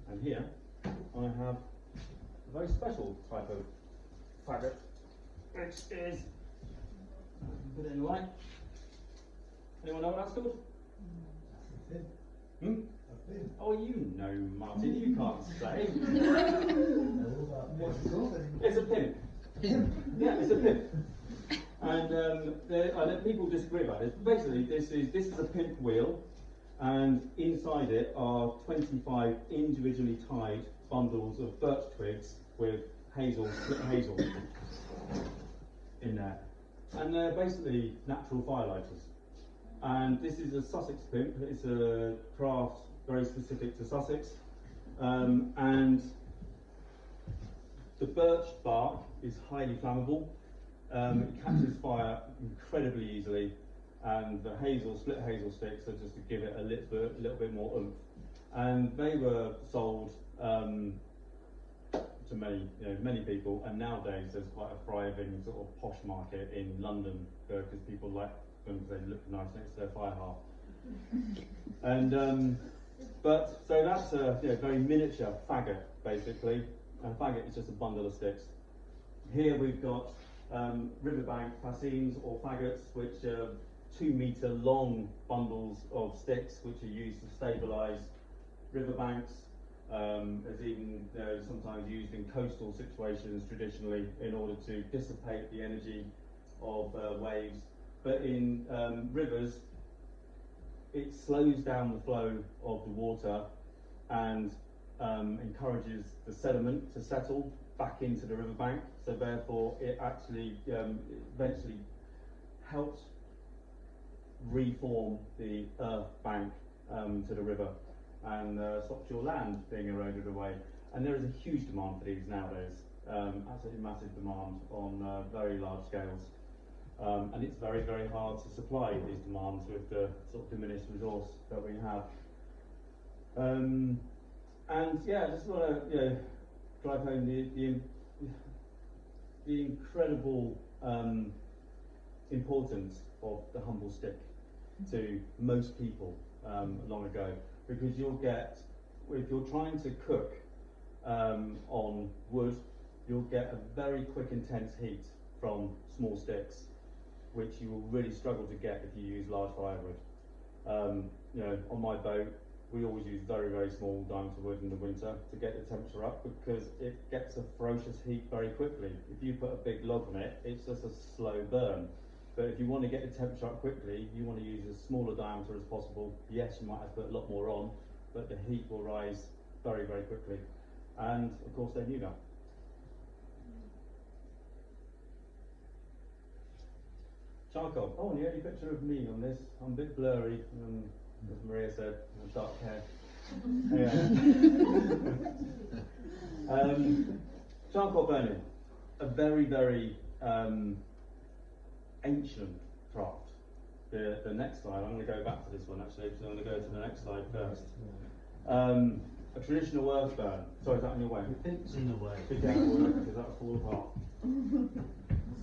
S1: and here I have a very special type of faggot, which is, put it in the light. Anyone know what that's called? Hmm? Oh, you know, Martin, you can't say.
S3: What's it called?
S1: It's a pimp. Yeah, it's a pimp. And I let people disagree about this. Basically, this is a pimp wheel, and inside it are 25 individually tied bundles of birch twigs with split hazel in there. And they're basically natural firelighters. And this is a Sussex pimp. It's a craft very specific to Sussex. And the birch bark is highly flammable. It catches fire incredibly easily, and the split hazel sticks are just to give it a little bit more oomph. And they were sold to many people, and nowadays there's quite a thriving sort of posh market in London because people like them because they look nice next to their fire hearth. And but so that's a very miniature faggot basically. And a faggot is just a bundle of sticks. Here we've got riverbank fascines or faggots, which are 2 metre long bundles of sticks which are used to stabilise riverbanks. As even sometimes used in coastal situations traditionally in order to dissipate the energy of waves. But in rivers, it slows down the flow of the water and encourages the sediment to settle back into the riverbank. So therefore, it actually eventually helps reform the earth bank to the river and stops your land being eroded away. And there is a huge demand for these nowadays, absolutely massive demand on very large scales. And it's very, very hard to supply these demands with the sort of diminished resource that we have. And yeah, I just want to drive home the incredible importance of the humble stick to most people long ago, because you'll get, if you're trying to cook on wood, you'll get a very quick intense heat from small sticks, which you will really struggle to get if you use large firewood. On my boat, we always use very, very small diameter wood in the winter to get the temperature up, because it gets a ferocious heat very quickly. If you put a big log on it, it's just a slow burn. But if you want to get the temperature up quickly, you want to use as small a diameter as possible. Yes, you might have to put a lot more on, but the heat will rise very, very quickly. And of course they knew that. Charcoal. Oh, and the only picture of me on this. I'm a bit blurry, as Maria said, with dark hair. Charcoal burning, a very, very ancient craft. The next slide, I'm going to go back to this one actually, because I'm going to go to the next slide first. A traditional earth burn. Sorry, is that on your way?
S4: It's in a way.
S1: Be careful, because that will fall apart.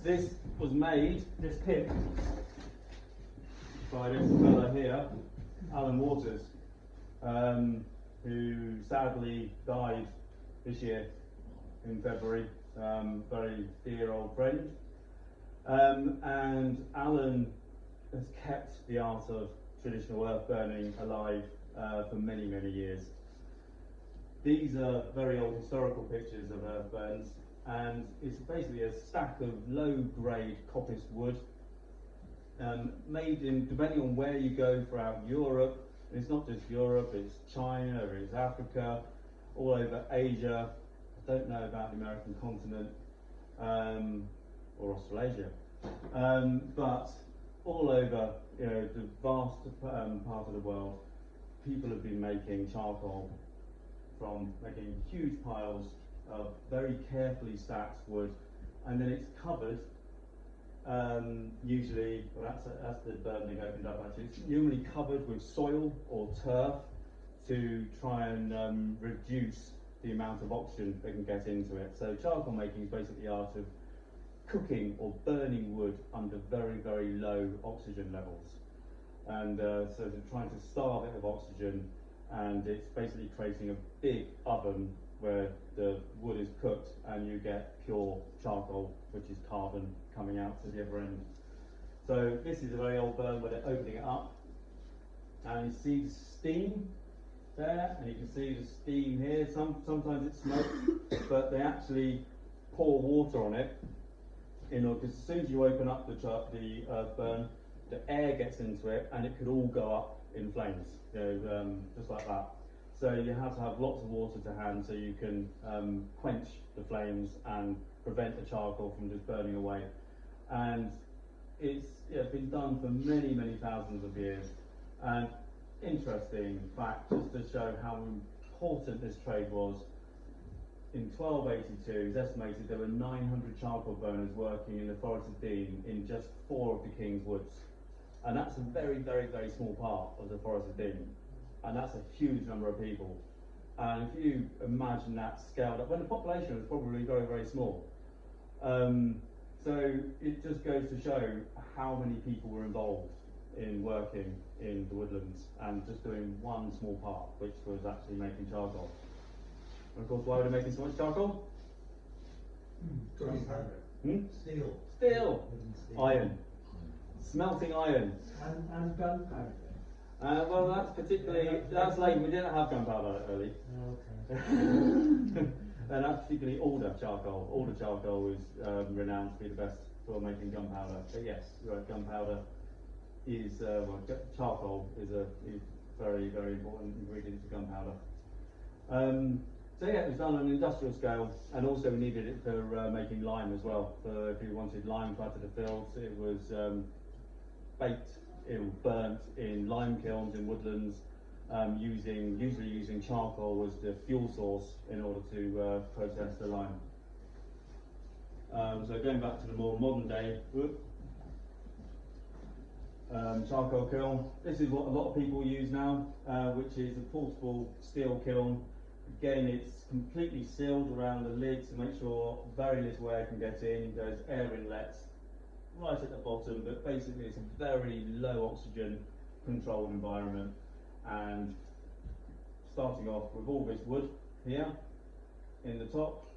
S1: This was made, this kit, by this fella here, Alan Waters, who sadly died this year in February. Very dear old friend. And Alan has kept the art of traditional earth burning alive for many, many years. These are very old historical pictures of earth burns, and it's basically a stack of low-grade coppice wood, made in, depending on where you go throughout Europe. And it's not just Europe, it's China, it's Africa, all over Asia. I don't know about the American continent, or Australasia, but all over, you know, the vast part of the world, people have been making charcoal from making huge piles of very carefully stacked wood, and then it's covered, usually, well that's the burn being opened up actually, it's usually covered with soil or turf to try and reduce the amount of oxygen that can get into it. So charcoal making is basically the art of cooking or burning wood under very, very low oxygen levels. And so they're trying to starve it of oxygen, and it's basically creating a big oven where the wood is cooked and you get pure charcoal, which is carbon coming out to the other end. So this is a very old burn where they're opening it up, and you see the steam there, and you can see the steam here. Sometimes it's smoke, but they actually pour water on it, because as soon as you open up the earth burn, the air gets into it and it could all go up in flames, you know, just like that. So you have to have lots of water to hand so you can quench the flames and prevent the charcoal from just burning away. And it's been done for many, many thousands of years. And interesting fact, just to show how important this trade was, in 1282 it's estimated there were 900 charcoal burners working in the Forest of Dean in just 4 of the King's Woods. And that's a very, very, very small part of the Forest of Dean. And that's a huge number of people. And if you imagine that scaled up, when the population was probably very, very small. So it just goes to show how many people were involved in working in the woodlands and just doing one small part, which was actually making charcoal. And of course, why were they making so much charcoal?
S4: Steel.
S1: Steel. Iron. Smelting iron.
S4: And gunpowder.
S1: Well, that's late. We didn't have gunpowder early.
S4: Okay.
S1: And that's particularly alder charcoal. Alder charcoal is renowned to be the best for making gunpowder. But yes, right, gunpowder is, charcoal is a very, very important ingredient to gunpowder. So yeah, it was done on an industrial scale, and also we needed it for making lime as well. For if you wanted lime to add to the fields, it was baked, it was burnt in lime kilns in woodlands, usually using charcoal as the fuel source in order to process the lime. So going back to the more modern day, charcoal kiln. This is what a lot of people use now, which is a portable steel kiln. Again, it's completely sealed around the lid to make sure very little air can get in. There's air inlets right at the bottom, but basically it's a very low oxygen controlled environment. And starting off with all this wood here in the top,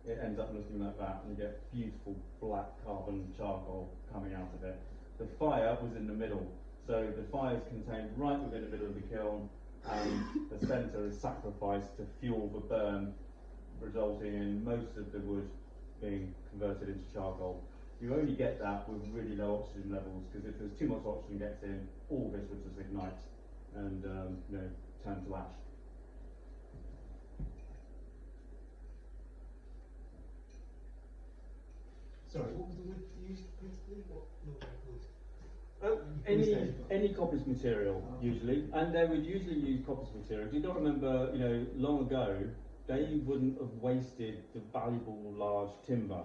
S1: it ends up looking like that, and you get beautiful black carbon charcoal coming out of it. The fire was in the middle, so the fire is contained right within the middle of the kiln, and the centre is sacrificed to fuel the burn, resulting in most of the wood being converted into charcoal. You only get that with really low oxygen levels, because if there's too much oxygen gets in, all this would just ignite and turn to ash.
S5: Sorry, what was the wood used principally? What were they called?
S1: Any coppice material usually, and they would usually use coppice material. You've got to remember, long ago they wouldn't have wasted the valuable large timber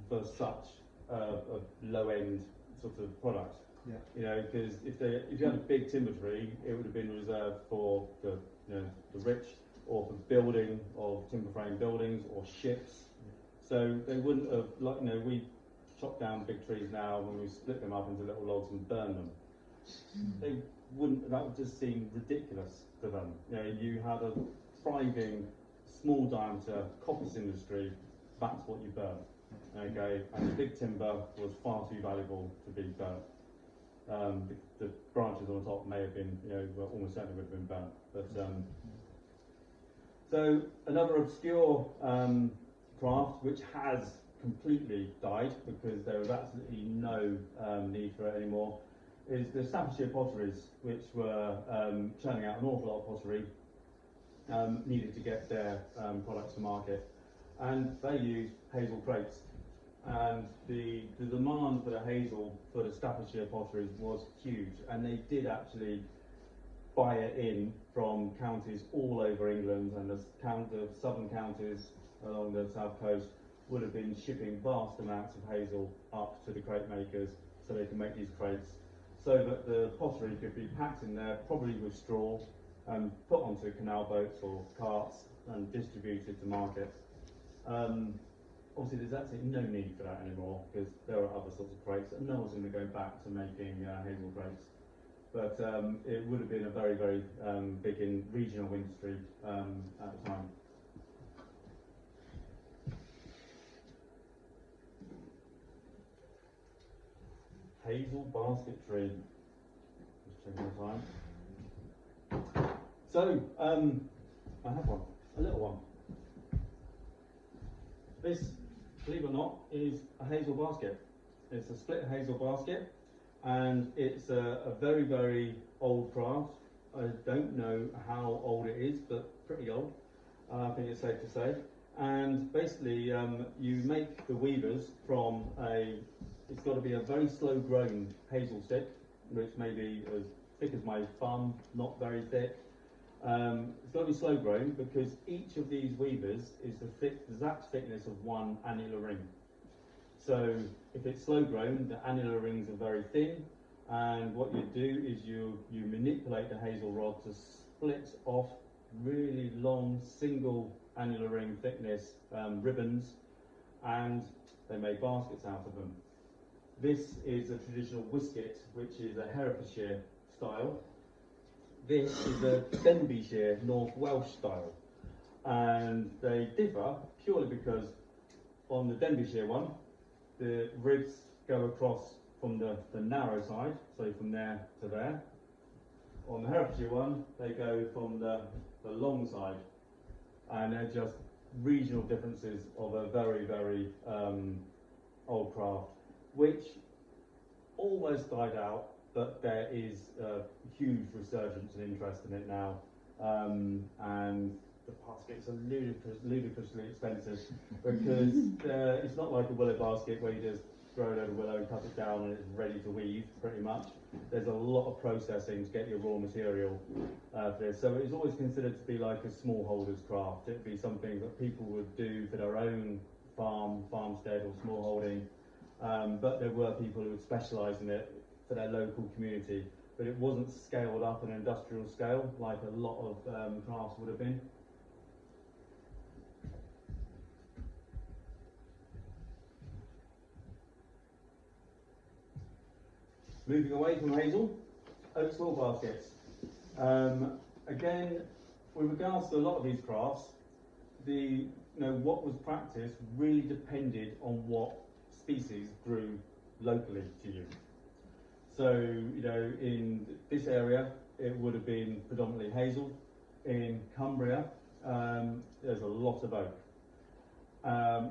S1: for such a low-end sort of product.
S5: Yeah.
S1: Because if you had a big timber tree, it would have been reserved for the rich, or for building of timber frame buildings or ships. So they wouldn't have, we chop down big trees now when we split them up into little logs and burn them. They wouldn't, that would just seem ridiculous to them. You had a thriving, small diameter coppice industry, that's what you burn. Okay, and the big timber was far too valuable to be burnt. The branches on the top may have been, well, almost certainly would have been burnt. But so another obscure craft which has completely died because there was absolutely no need for it anymore is the Staffordshire potteries, which were churning out an awful lot of pottery, needed to get their products to market, and they used hazel crates, and the demand for the hazel for the Staffordshire potteries was huge, and they did actually buy it in from counties all over England, and the southern counties along the south coast would have been shipping vast amounts of hazel up to the crate makers so they can make these crates, so that the pottery could be packed in there, probably with straw, and put onto canal boats or carts and distributed to market. Obviously there's absolutely no need for that anymore because there are other sorts of crates, and no one's going to go back to making hazel crates. But it would have been a very, very big regional industry at the time. Hazel basketry. Just checking the time. So, I have one, a little one. This, believe it or not, is a hazel basket. It's a split hazel basket, and it's a very, very old craft. I don't know how old it is, but pretty old, I think it's safe to say. And basically, you make the weavers from it's got to be a very slow grown hazel stick, which may be as thick as my thumb, not very thick. It's got to be slow grown because each of these weavers is the exact thickness of one annular ring. So if it's slow grown, the annular rings are very thin, and what you do is you manipulate the hazel rod to split off really long single annular ring thickness ribbons, and they make baskets out of them. This is a traditional whisket, which is a Herefordshire style. This is a Denbighshire North Welsh style, and they differ purely because on the Denbighshire one, the ribs go across from the narrow side, so from there to there. On the Herefordshire one, they go from the long side, and they're just regional differences of a very, very old craft, which almost died out, but there is a huge resurgence and interest in it now, and the baskets are ludicrously expensive because it's not like a willow basket where you just throw a load of willow and cut it down and it's ready to weave, pretty much. There's a lot of processing to get your raw material for this. So it's always considered to be like a smallholder's craft. It'd be something that people would do for their own farmstead or smallholding. But there were people who would specialise in it for their local community. But it wasn't scaled up on an industrial scale like a lot of crafts would have been. Moving away from hazel, oak soil baskets. Again, with regards to a lot of these crafts, what was practiced really depended on what species grew locally to you. So, in this area, it would have been predominantly hazel. In Cumbria, there's a lot of oak.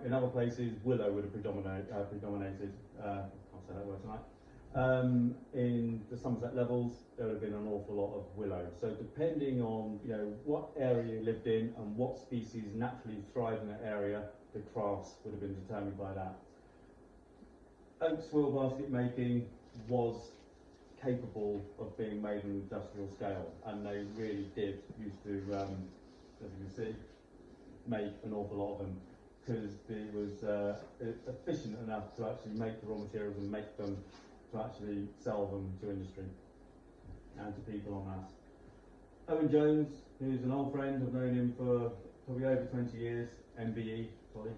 S1: In other places, willow would have predominated. Can't say that word tonight. In the Somerset levels, there would have been an awful lot of willow. So depending on what area you lived in and what species naturally thrive in that area, the crafts would have been determined by that. oak soil basket making was capable of being made on an industrial scale, and they really did used to, as you can see, make an awful lot of them, because it was efficient enough to actually make the raw materials and make them to actually sell them to industry and to people en masse. Owen Jones, who's an old friend, I've known him for probably over 20 years, MBE, sorry,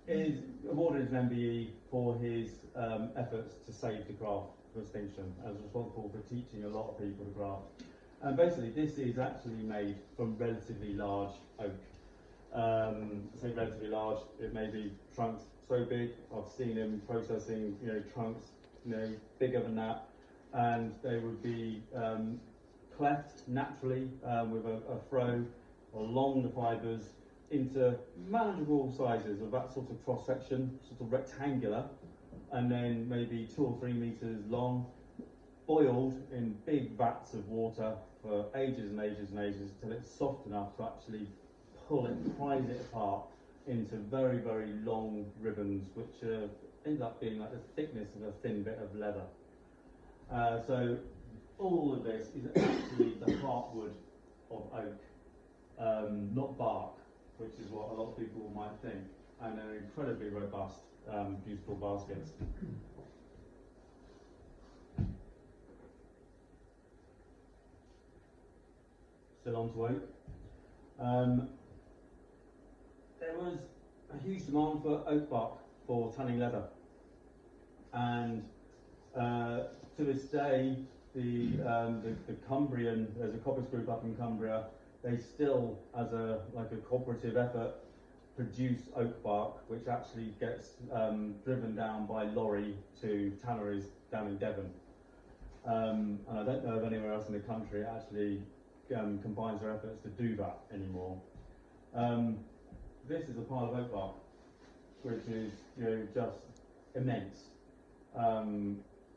S1: is awarded an MBE for his efforts to save the craft from extinction, as responsible for teaching a lot of people the craft. And basically, this is actually made from relatively large oak. I say relatively large, it may be trunks so big. I've seen him processing, trunks, bigger than that, and they would be cleft naturally with a froe along the fibres into manageable sizes of that sort of cross section, sort of rectangular, and then maybe 2 or 3 meters long, boiled in big vats of water for ages and ages and ages till it's soft enough to actually pull it, prise it apart into very, very long ribbons, which end up being like the thickness of a thin bit of leather. So all of this is actually the heartwood of oak, not bark, which is what a lot of people might think, and they're incredibly robust, beautiful baskets. Still on to oak. There was a huge demand for oak bark for tanning leather, and to this day, the Cumbrian, there's a coppice group up in Cumbria. They still, as a cooperative effort, produce oak bark, which actually gets driven down by lorry to tanneries down in Devon. And I don't know of anywhere else in the country that actually combines their efforts to do that anymore. This is a pile of oak bark, which is just immense.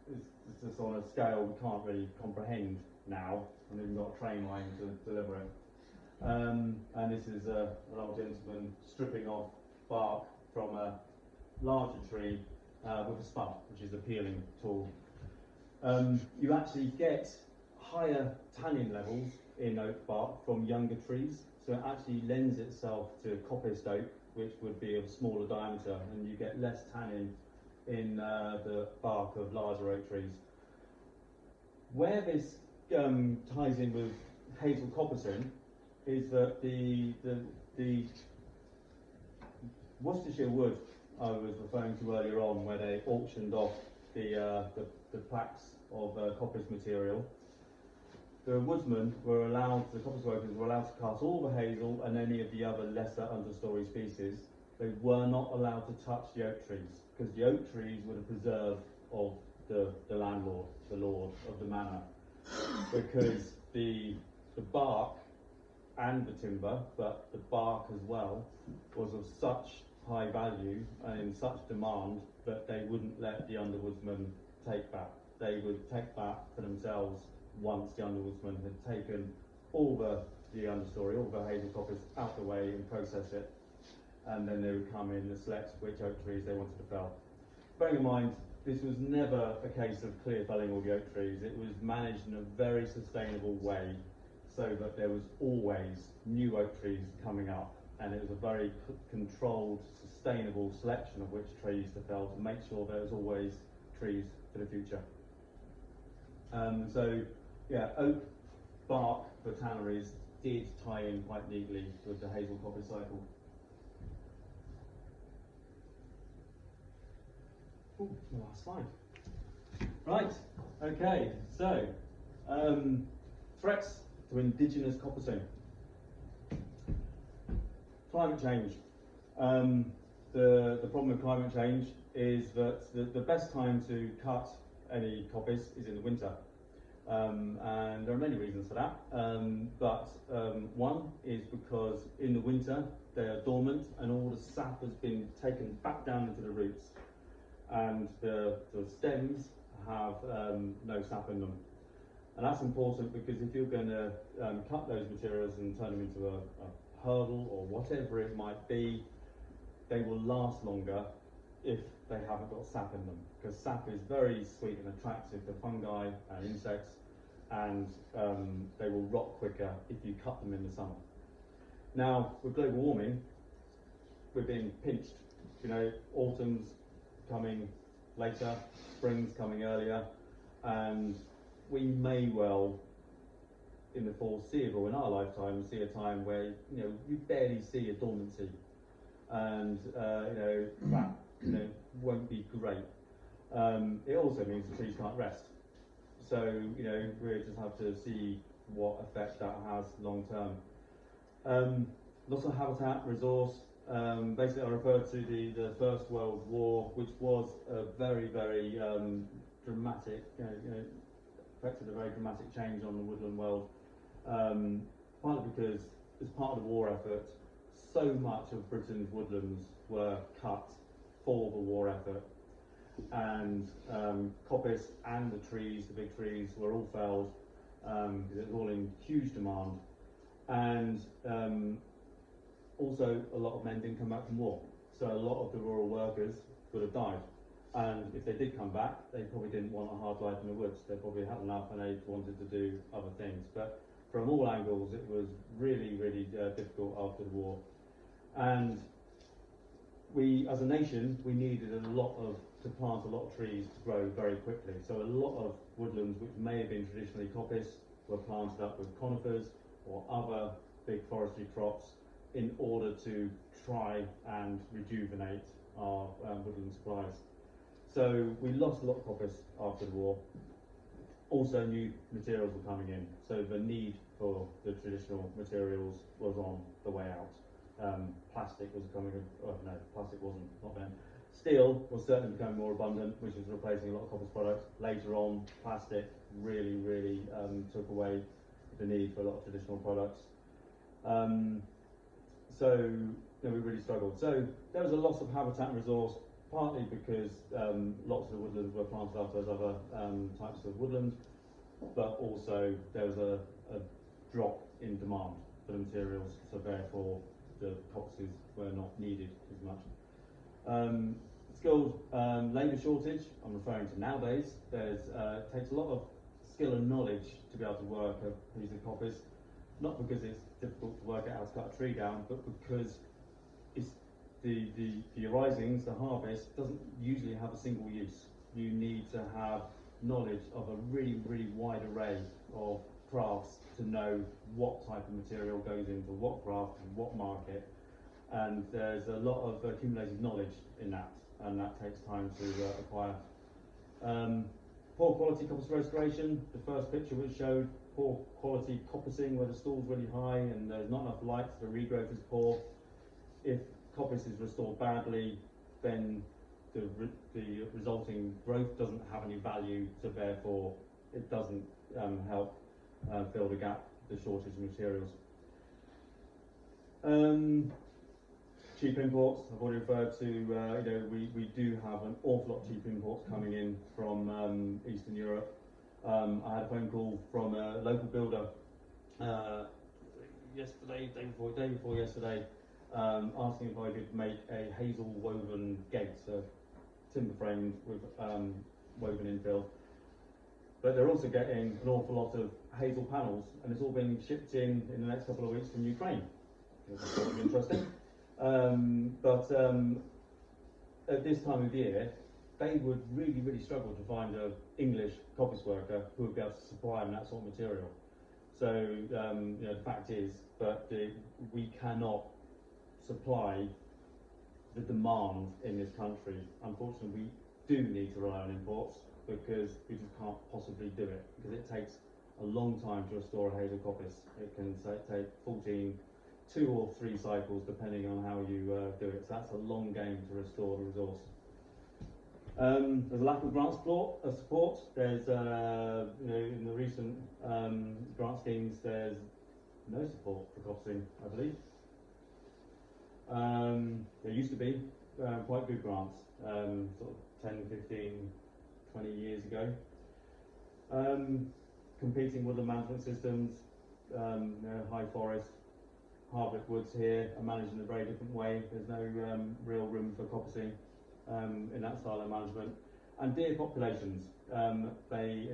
S1: It's just on a scale we can't really comprehend now, and we've got a train line to deliver it. And this is an old gentleman stripping off bark from a larger tree with a spud, which is a peeling tool. You actually get higher tannin levels in oak bark from younger trees, so it actually lends itself to coppiced oak, which would be of smaller diameter, and you get less tannin in the bark of larger oak trees. Where this ties in with hazel coppicing is that the Worcestershire wood I was referring to earlier on, where they auctioned off the plaques of coppice material. The woodsmen were allowed, the coppice workers were allowed to cut all the hazel and any of the other lesser understory species. They were not allowed to touch the oak trees, because the oak trees were the preserve of the landlord, the lord of the manor, because the bark and the timber, but the bark as well, was of such high value and in such demand that they wouldn't let the underwoodsman take that. They would take that for themselves once the underwoodsman had taken all the understory, all the hazel coppice out the way and process it, and then they would come in and select which oak trees they wanted to fell. Bearing in mind, this was never a case of clear felling all the oak trees. It was managed in a very sustainable way, so that there was always new oak trees coming up, and it was a very controlled, sustainable selection of which trees to fell to make sure there was always trees for the future. So yeah, oak bark for tanneries did tie in quite neatly with the hazel coppice cycle. Ooh, the last slide. Right, okay, so threats to indigenous coppicing. Climate change. The problem with climate change is that the best time to cut any coppice is in the winter. And there are many reasons for that, but one is because in the winter they are dormant and all the sap has been taken back down into the roots, and the stems have no sap in them. And that's important because if you're going to cut those materials and turn them into a hurdle or whatever it might be, they will last longer if they haven't got sap in them, because sap is very sweet and attractive to fungi and insects, and they will rot quicker if you cut them in the summer. Now, with global warming, we're being pinched. You know, autumn's coming later, spring's coming earlier, and we may well, in the foreseeable, in our lifetime, see a time where, you know, you barely see a dormancy, and that won't be great. It also means the trees can't rest. So, you know, we just have to see what effect that has long term. Loss of habitat, resource. Basically, I referred to the First World War, which was a very, very dramatic, affected a very dramatic change on the woodland world. Partly because, as part of the war effort, so much of Britain's woodlands were cut for the war effort, and coppice and the trees, the big trees, were all felled because it was all in huge demand, and also a lot of men didn't come back from war, so a lot of the rural workers would have died, and if they did come back, they probably didn't want a hard life in the woods. They probably had enough and they wanted to do other things. But from all angles, it was really, really difficult after the war, and we, as a nation, we needed to plant a lot of trees to grow very quickly. So a lot of woodlands, which may have been traditionally coppice, were planted up with conifers or other big forestry crops in order to try and rejuvenate our woodland supplies. So we lost a lot of coppice after the war. Also, new materials were coming in, so the need for the traditional materials was on the way out. Plastic was coming, no, plastic wasn't, not then. Steel was certainly becoming more abundant, which was replacing a lot of coppice products. Later on, plastic really, really took away the need for a lot of traditional products. So we really struggled. So there was a loss of habitat and resource, partly because lots of the woodlands were planted after those other types of woodland, but also there was a drop in demand for the materials, so therefore the coppices were not needed as much. Skilled labour shortage, I'm referring to nowadays. It takes a lot of skill and knowledge to be able to work a piece of coppice, not because it's difficult to work out how to cut a tree down, but because it's the arisings, the harvest, doesn't usually have a single use. You need to have knowledge of a really, really wide array of crafts to know what type of material goes into what craft and what market, and there's a lot of accumulated knowledge in that, and that takes time to acquire. Poor quality coppice restoration. The first picture which showed poor quality coppicing, where the stall's really high and there's not enough light, so the regrowth is poor. If coppice is restored badly, then the resulting growth doesn't have any value, so therefore it doesn't help fill the gap, the shortage of materials. Cheap imports, I've already referred to. We do have an awful lot of cheap imports coming in from Eastern Europe. I had a phone call from a local builder yesterday, day before yesterday, asking if I could make a hazel woven gate, so timber framed with woven infill. But they're also getting an awful lot of hazel panels, and it's all being shipped in the next couple of weeks from Ukraine. It's sort of interesting. But at this time of year, they would really, really struggle to find an English coppice worker who would be able to supply them that sort of material. So the fact is, we cannot supply the demand in this country. Unfortunately, we do need to rely on imports because we just can't possibly do it, because it takes a long time to restore a hazel coppice. It can take 2 or 3 cycles depending on how you do it. So that's a long game to restore the resource. There's a lack of grant support. There's in the recent grant schemes, there's no support for coppicing, I believe. There used to be quite good grants, sort of 10, 15, 20 years ago. Competing woodland management systems, high forest, hardwood woods here are managed in a very different way. There's no real room for coppicing in that style of management. And deer populations, they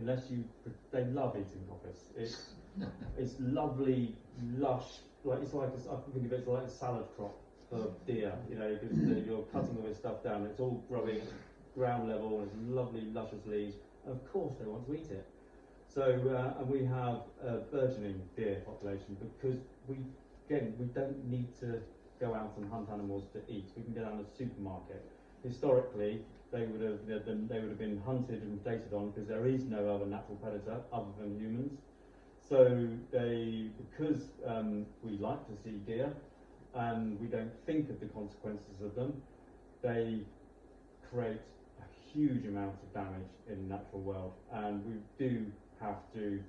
S1: love eating coppice. It's lovely, lush. I think of it as like a salad crop for deer. You know, because you're cutting all this stuff down. It's all growing at ground level, and it's lovely, luscious leaves. And of course, they want to eat it. So, and we have a burgeoning deer population because we don't need to go out and hunt animals to eat. We can go down to the supermarket. Historically, they would have been hunted and dated on because there is no other natural predator other than humans. So because we like to see deer and we don't think of the consequences of them, they create a huge amount of damage in the natural world, and we do have to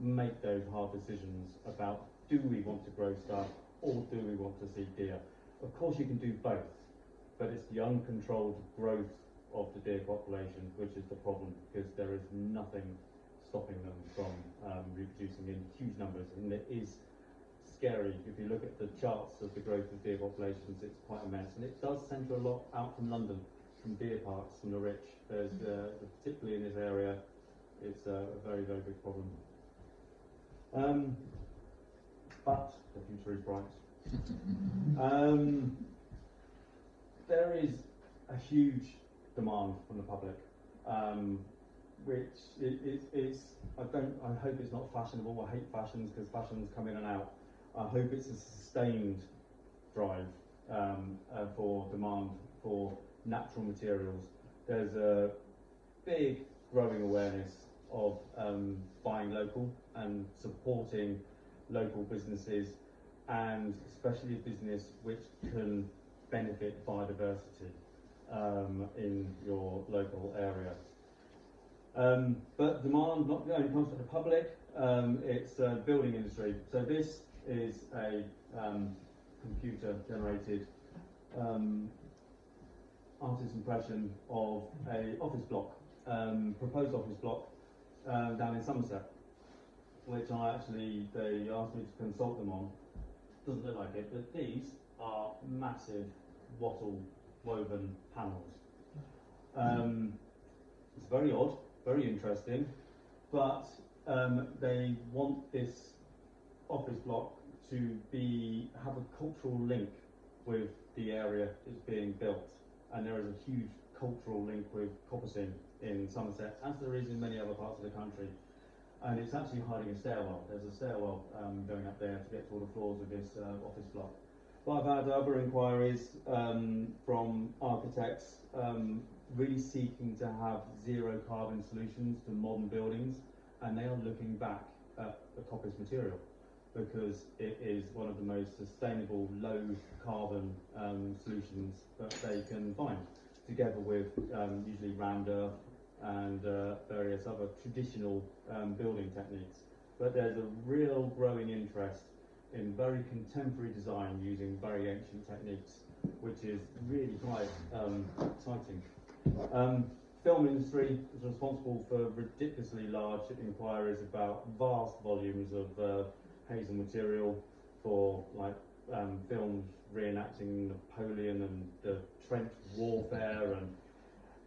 S1: make those hard decisions about, do we want to grow stuff or do we want to see deer? Of course you can do both, but it's the uncontrolled growth of the deer population which is the problem, because there is nothing stopping them from reproducing in huge numbers, and it is scary. If you look at the charts of the growth of deer populations, it's quite immense, and it does centre a lot out from London, from deer parks, from the rich. There's particularly in this area, it's a very, very big problem. But the future is bright. There is a huge demand from the public, which is I hope it's not fashionable. I hate fashions because fashions come in and out. I hope it's a sustained drive for demand for natural materials. There's a big growing awareness of buying local and supporting local businesses, and especially a business which can benefit biodiversity in your local area. But demand not only comes from the public, it's the building industry. So this is a computer generated artist's impression of a office block, proposed office block down in Somerset, which they asked me to consult them on. Doesn't look like it, but these are massive wattle woven panels. It's very odd, very interesting, but they want this office block to have a cultural link with the area that's being built, and there is a huge cultural link with Coppicing in Somerset, as there is in many other parts of the country. And it's actually hiding a stairwell. There's a stairwell going up there to get to all the floors of this office block. But I've had other inquiries from architects really seeking to have zero carbon solutions to modern buildings, and they are looking back at the coppice material because it is one of the most sustainable low carbon solutions that they can find, together with usually round earth and various other traditional building techniques. But there's a real growing interest in very contemporary design using very ancient techniques, which is really quite exciting. Film industry is responsible for ridiculously large inquiries about vast volumes of hazel material for films reenacting Napoleon and the trench warfare and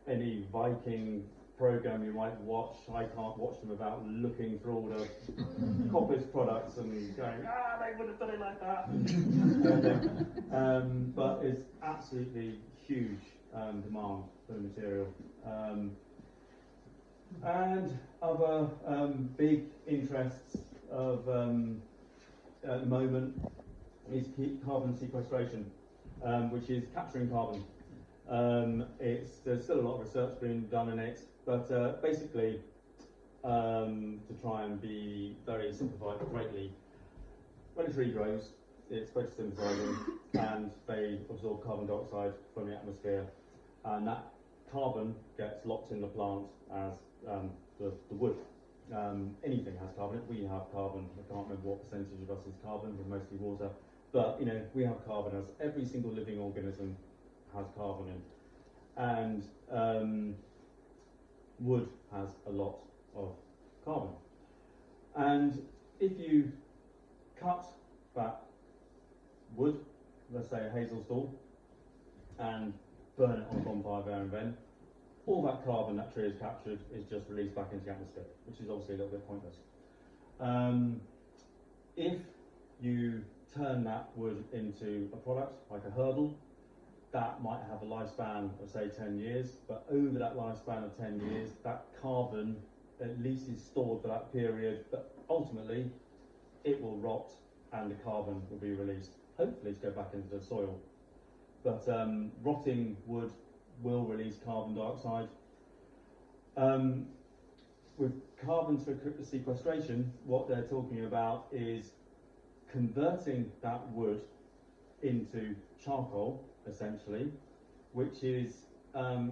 S1: any Viking program you might watch. I can't watch them without looking through all the coppice products and going, they would have done it like that. But it's absolutely huge demand for the material. And other big interests of at the moment is carbon sequestration, which is capturing carbon. There's still a lot of research being done in it, but basically, to try and be very simplified greatly, when a tree grows, it's photosynthesizing and they absorb carbon dioxide from the atmosphere, and that carbon gets locked in the plant as the wood. Anything has carbon. We have carbon. I can't remember what percentage of us is carbon, we're mostly water, but we have carbon, as every single living organism has carbon in, and wood has a lot of carbon. And if you cut that wood, let's say a hazel stalk, and burn it on a bonfire there and then, all that carbon that tree has captured is just released back into the atmosphere, which is obviously a little bit pointless. If you turn that wood into a product, like a hurdle, that might have a lifespan of say 10 years, but over that lifespan of 10 years, that carbon at least is stored for that period, but ultimately it will rot and the carbon will be released, hopefully to go back into the soil. But rotting wood will release carbon dioxide. With carbon sequestration, what they're talking about is converting that wood into charcoal, essentially, which is, I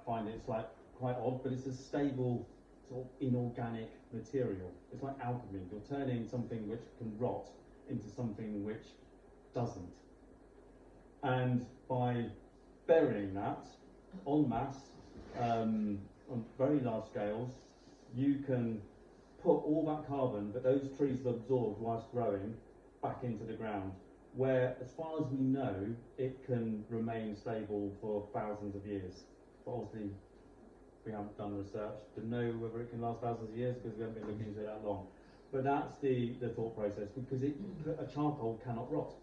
S1: find it's like quite odd, but it's a stable sort of inorganic material. It's like alchemy. You're turning something which can rot into something which doesn't. And by burying that en masse, on very large scales, you can put all that carbon that those trees have absorbed whilst growing back into the ground, where, as far as we know, it can remain stable for thousands of years. But obviously, we haven't done research to know whether it can last thousands of years because we haven't been looking into it that long. But that's the thought process, because a charcoal cannot rot.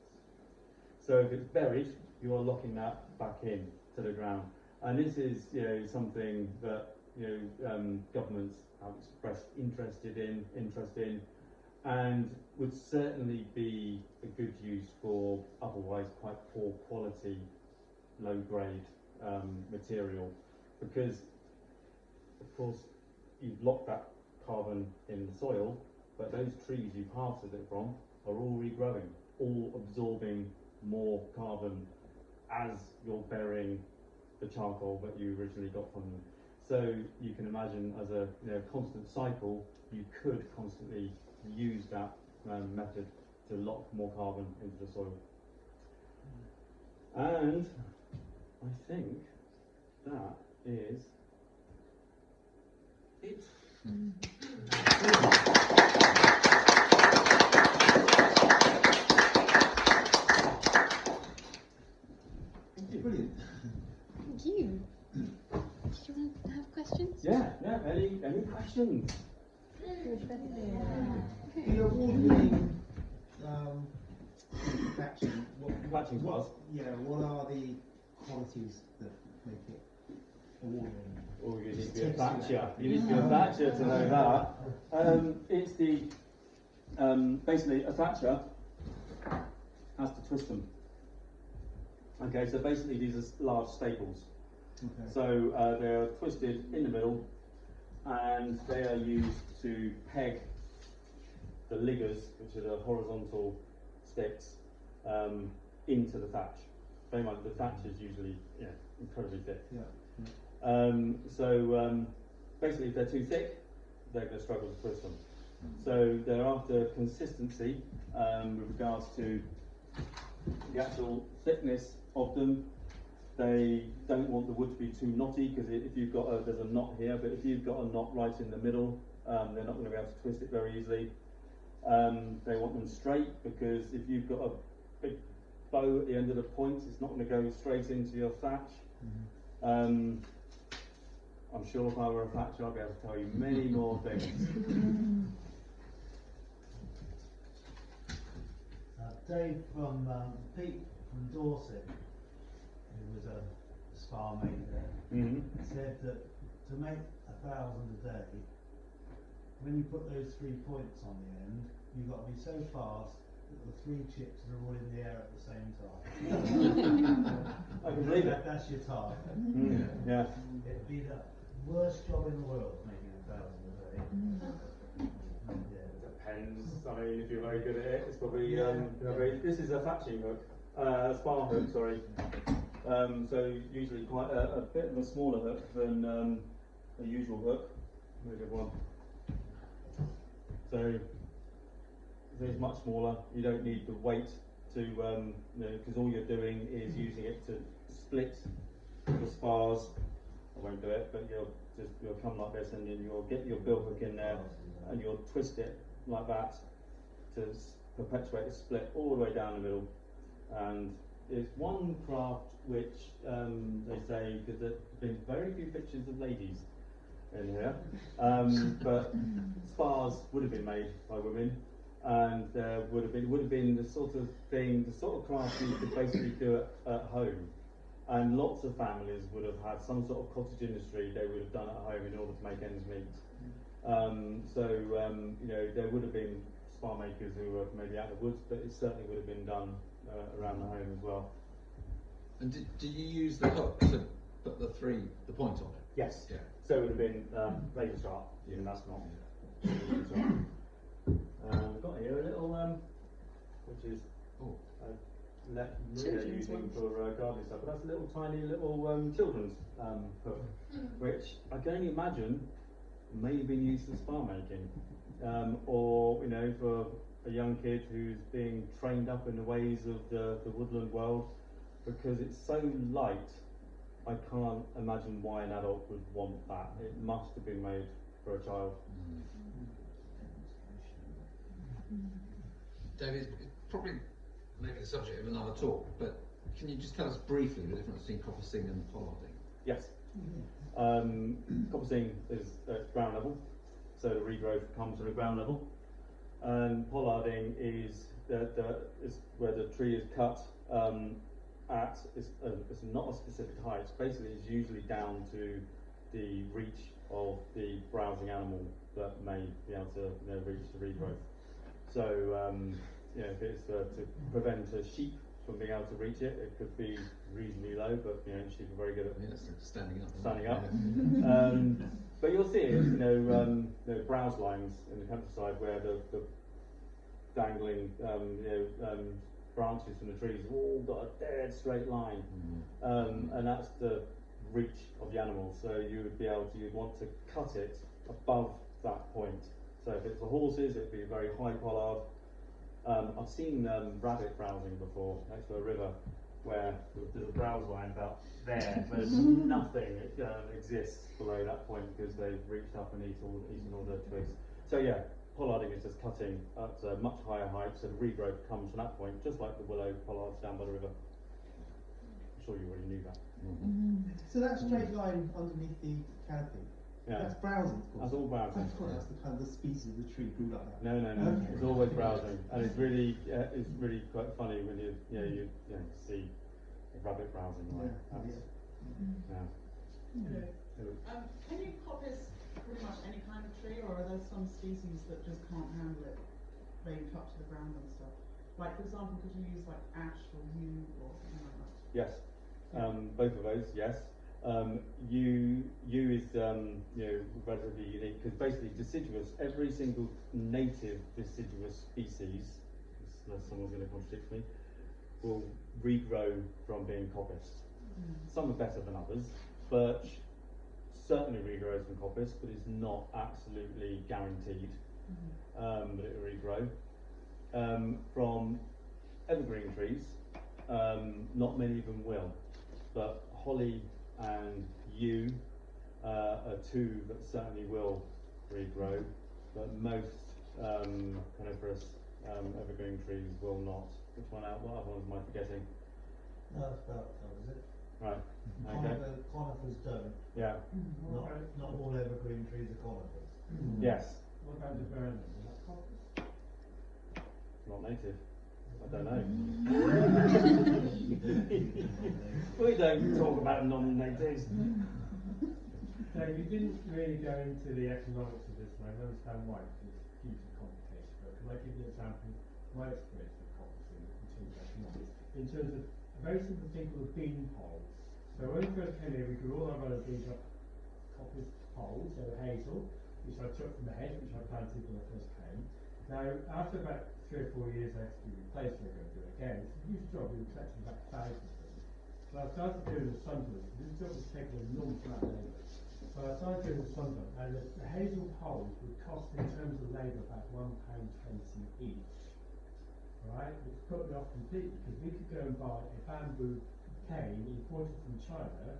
S1: So if it's buried, you are locking that back in to the ground. And this is, something that governments have expressed interest in, and would certainly be a good use for otherwise quite poor quality, low grade material, because of course you've locked that carbon in the soil, but those trees you've harvested it from are all regrowing, all absorbing more carbon as you're burying the charcoal that you originally got from them. So you can imagine, as a constant cycle, you could constantly use that method to lock more carbon into the soil. And I think that is it.
S3: Brilliant.
S6: Thank you. Did you want to have questions?
S1: Yeah. Any questions?
S5: The award-winning patching,
S1: Patching class.
S5: what are the qualities that make it award-winning?
S1: Oh, you need to be a thatcher. You need to be a thatcher to know that. It's the basically a thatcher has to twist them. Okay, so basically these are large staples.
S5: Okay.
S1: So they're twisted in the middle, and they are used to peg the liggers, which are the horizontal sticks, into the thatch. Very much, the thatch is usually incredibly thick.
S5: Yeah.
S1: So basically, if they're too thick, they're going to struggle to twist them. So they're after consistency with regards to the actual thickness of them. They don't want the wood to be too knotty, because if you've got there's a knot here, but if you've got a knot right in the middle, they're not going to be able to twist it very easily. They want them straight, because if you've got a big bow at the end of the points, it's not going to go straight into your thatch. I'm sure if I were a thatcher, I'd be able to tell you many more things.
S4: Dave from Pete from Dorset, who was a spa mate there, said that to make 1,000 a day, when you put those 3 points on the end, you've got to be so fast that the 3 chips are all in the air at the same time.
S1: I can believe it.
S4: That's your target.
S1: Yeah.
S4: It'd be the worst job in the world making 1,000 a day.
S1: Depends. I mean, if you're very good at it, it's probably. This is a thatching hook, spar hook. Sorry. So usually quite a bit of a smaller hook than a usual hook. Where's the other one? So it's much smaller. You don't need the weight to, because all you're doing is using it to split the spars. I won't do it, but you'll come like this, and then you'll get your bill hook in there, and you'll twist it like that to perpetuate a split all the way down the middle, and it's one craft which they say, because there's been very few pictures of ladies in here, but spars would have been made by women, and there would have been the sort of thing, the sort of craft you could basically do at home. And lots of families would have had some sort of cottage industry they would have done at home in order to make ends meet. You know, there would have been spar makers who were maybe out in the woods, but it certainly would have been done around the home as well. And
S3: do you use the hook to put the point on it?
S1: Yes.
S3: Yeah.
S1: So it would have been razor sharp, even that's not. We've got here a little, which is Maria
S6: Children's
S1: using
S6: ones.
S1: for gardening stuff, but that's a little tiny little children's hook, which I can only imagine may have been used for spar making, or you know, for a young kid who's being trained up in the ways of the woodland world, because it's so light. I can't imagine why an adult would want that. It must have been made for a child.
S3: David, it's probably maybe the subject of another talk, but can you just tell us briefly the difference between coppicing and pollarding?
S1: Yes. Coppicing is at ground level, so the regrowth comes at a ground level, and pollarding is where the tree is cut it's not a specific height. Basically, it's usually down to the reach of the browsing animal that may be able to reach the regrowth. So you know, if it's to prevent a sheep from being able to reach it, it could be reasonably low, but you know, sheep are very good at
S3: standing up.
S1: Standing up. But you'll see it, browse lines in the countryside where the dangling branches from the trees have all got a dead straight line, and that's the reach of the animal. So you'd want to cut it above that point. So if it's for horses, it'd be a very high pollard. I've seen rabbit browsing before next to a river, where there's a browse line about there, but nothing exists below that point because they've reached up and eaten all the twigs. So yeah, pollarding is just cutting at a much higher height, so the regrowth comes from that point, just like the willow pollards down by the river. I'm sure you already knew that.
S5: So that straight line underneath the canopy, that's browsing.
S1: That's all browsing.
S5: That's quite, that's the kind of the species of the tree grew like that.
S1: No.
S5: Okay.
S1: It's always browsing, and it's really quite funny when you see a rabbit browsing. Like
S2: Can you coppice pretty much any kind of tree, or are there some species that just can't handle it being cut to the ground and stuff? Like, for example, could you use like ash or yew or something like that?
S1: Yes, both of those. Yes, yew is relatively unique because basically deciduous. Every single native deciduous species, unless someone's going to contradict me, will regrow from being coppiced. Some are better than others. Birch certainly regrows from coppice, but is not absolutely guaranteed that it will regrow. From evergreen trees, not many of them will, but holly and yew are two that certainly will regrow, but most coniferous evergreen trees will not. Which one out? What other ones am I forgetting?
S4: No, that's about covers it.
S1: Right. Okay.
S4: Conifers don't.
S1: Yeah.
S4: Not all evergreen trees are conifers.
S1: Yes.
S7: What about the burn? Is that coppice?
S1: Not native. I don't know. We don't talk about non-natives.
S7: So you didn't really go into the economics of this, and I understand why, because it's hugely complicated. But can I give you an example of my experience with coppicing in terms of economics? In terms of a very simple thing called a bean pole. So when we first came here, we grew all our relatives up coppice poles, so hazel, which I took from the hedge, which I planted when I first came. Now, after about 3 or 4 years, I had to be replaced, and I'm going to do it again. It's a huge job, we were collecting about 1,000 of them. So I started doing the sunburn. This job was taking an enormous amount of labour. So I started doing the sunburn, and the hazel poles would cost, in terms of labour, about £1.20 each. Right? Which put me off completely, because we could go and buy a bamboo cane imported from China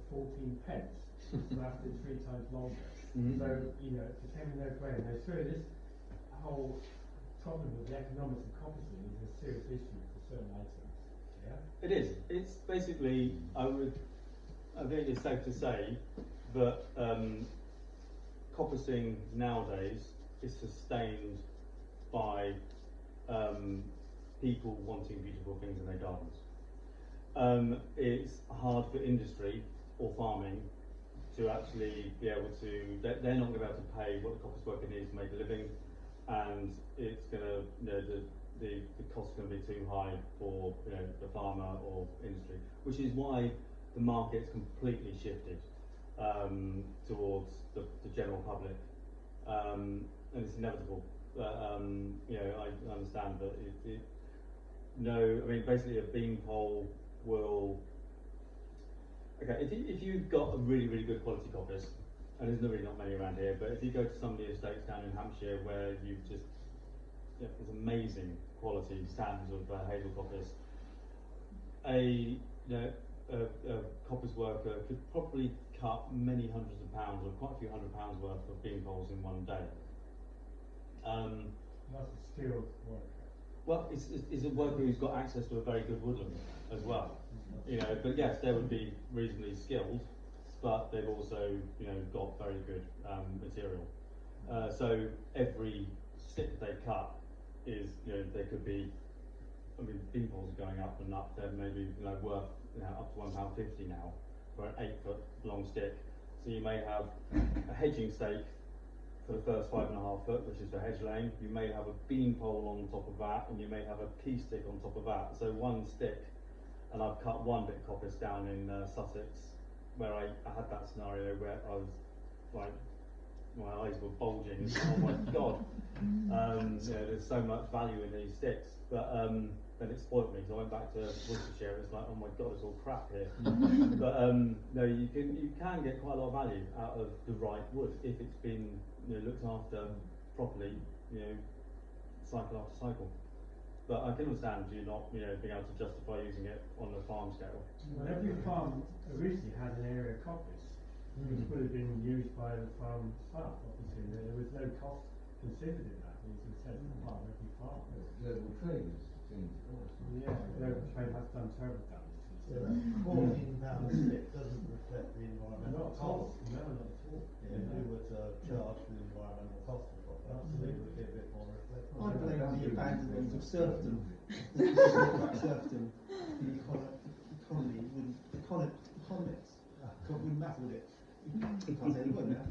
S7: for 14 pence, and lasted 3 times longer. So, it became a no-brainer. They threw this whole problem with the economics of coppicing is a serious issue for certain items. Yeah.
S1: It is. It's basically, I think it's safe to say that coppicing nowadays is sustained by people wanting beautiful things in their gardens. It's hard for industry or farming to actually be able to, they're not going to be able to pay what the coppice worker needs to make a living, and it's going to, the cost is going to be too high for the farmer or industry, which is why the market's completely shifted towards the general public, and it's inevitable. I understand that basically a bean pole will. Okay, if you've got a really, really good quality coppice, and there's really not many around here, but if you go to some of the estates down in Hampshire where you've just, there's amazing quality standards of hazel coppice, a coppice worker could probably cut many hundreds of pounds, or quite a few £100 worth of bean poles in one day.
S7: That's a skilled worker.
S1: Well, it's a worker who's got access to a very good woodland as well. But yes, they would be reasonably skilled, but they've also, got very good material. So every stick they cut is, they could be, bean poles are going up and up. They're maybe, worth, up to £1.50 now for an 8-foot long stick. So you may have a hedging stake for the first 5.5 foot, which is for hedge laying. You may have a bean pole on top of that, and you may have a key stick on top of that. So one stick, and I've cut one bit of coppice down in Sussex, where I had that scenario where I was like, my eyes were bulging. Oh my god! There's so much value in these sticks, but then it spoilt me. So I went back to Worcestershire. It's like, oh my god, it's all crap here. But no, you can get quite a lot of value out of the right wood if it's been looked after properly, cycle after cycle. But I can understand you not being able to justify using it on a farm scale.
S7: Well, every farm originally had an area of coppice, which would have been used by the farm staff. Obviously, there was no cost considered in that. It was a central part of every farm.
S8: Global trade has changed.
S7: Yeah, global trade has done terrible damage.
S4: So that £14 stick doesn't reflect the environmental
S7: Not at all.
S4: cost.
S7: No, not at all.
S4: If we were to charge for the environmental cost of it, absolutely would be a bit more reflective.
S5: I blame the abandonment of serfdom. Serfdom, the economy, economics. Wouldn't matter, would it? You can't say the word now.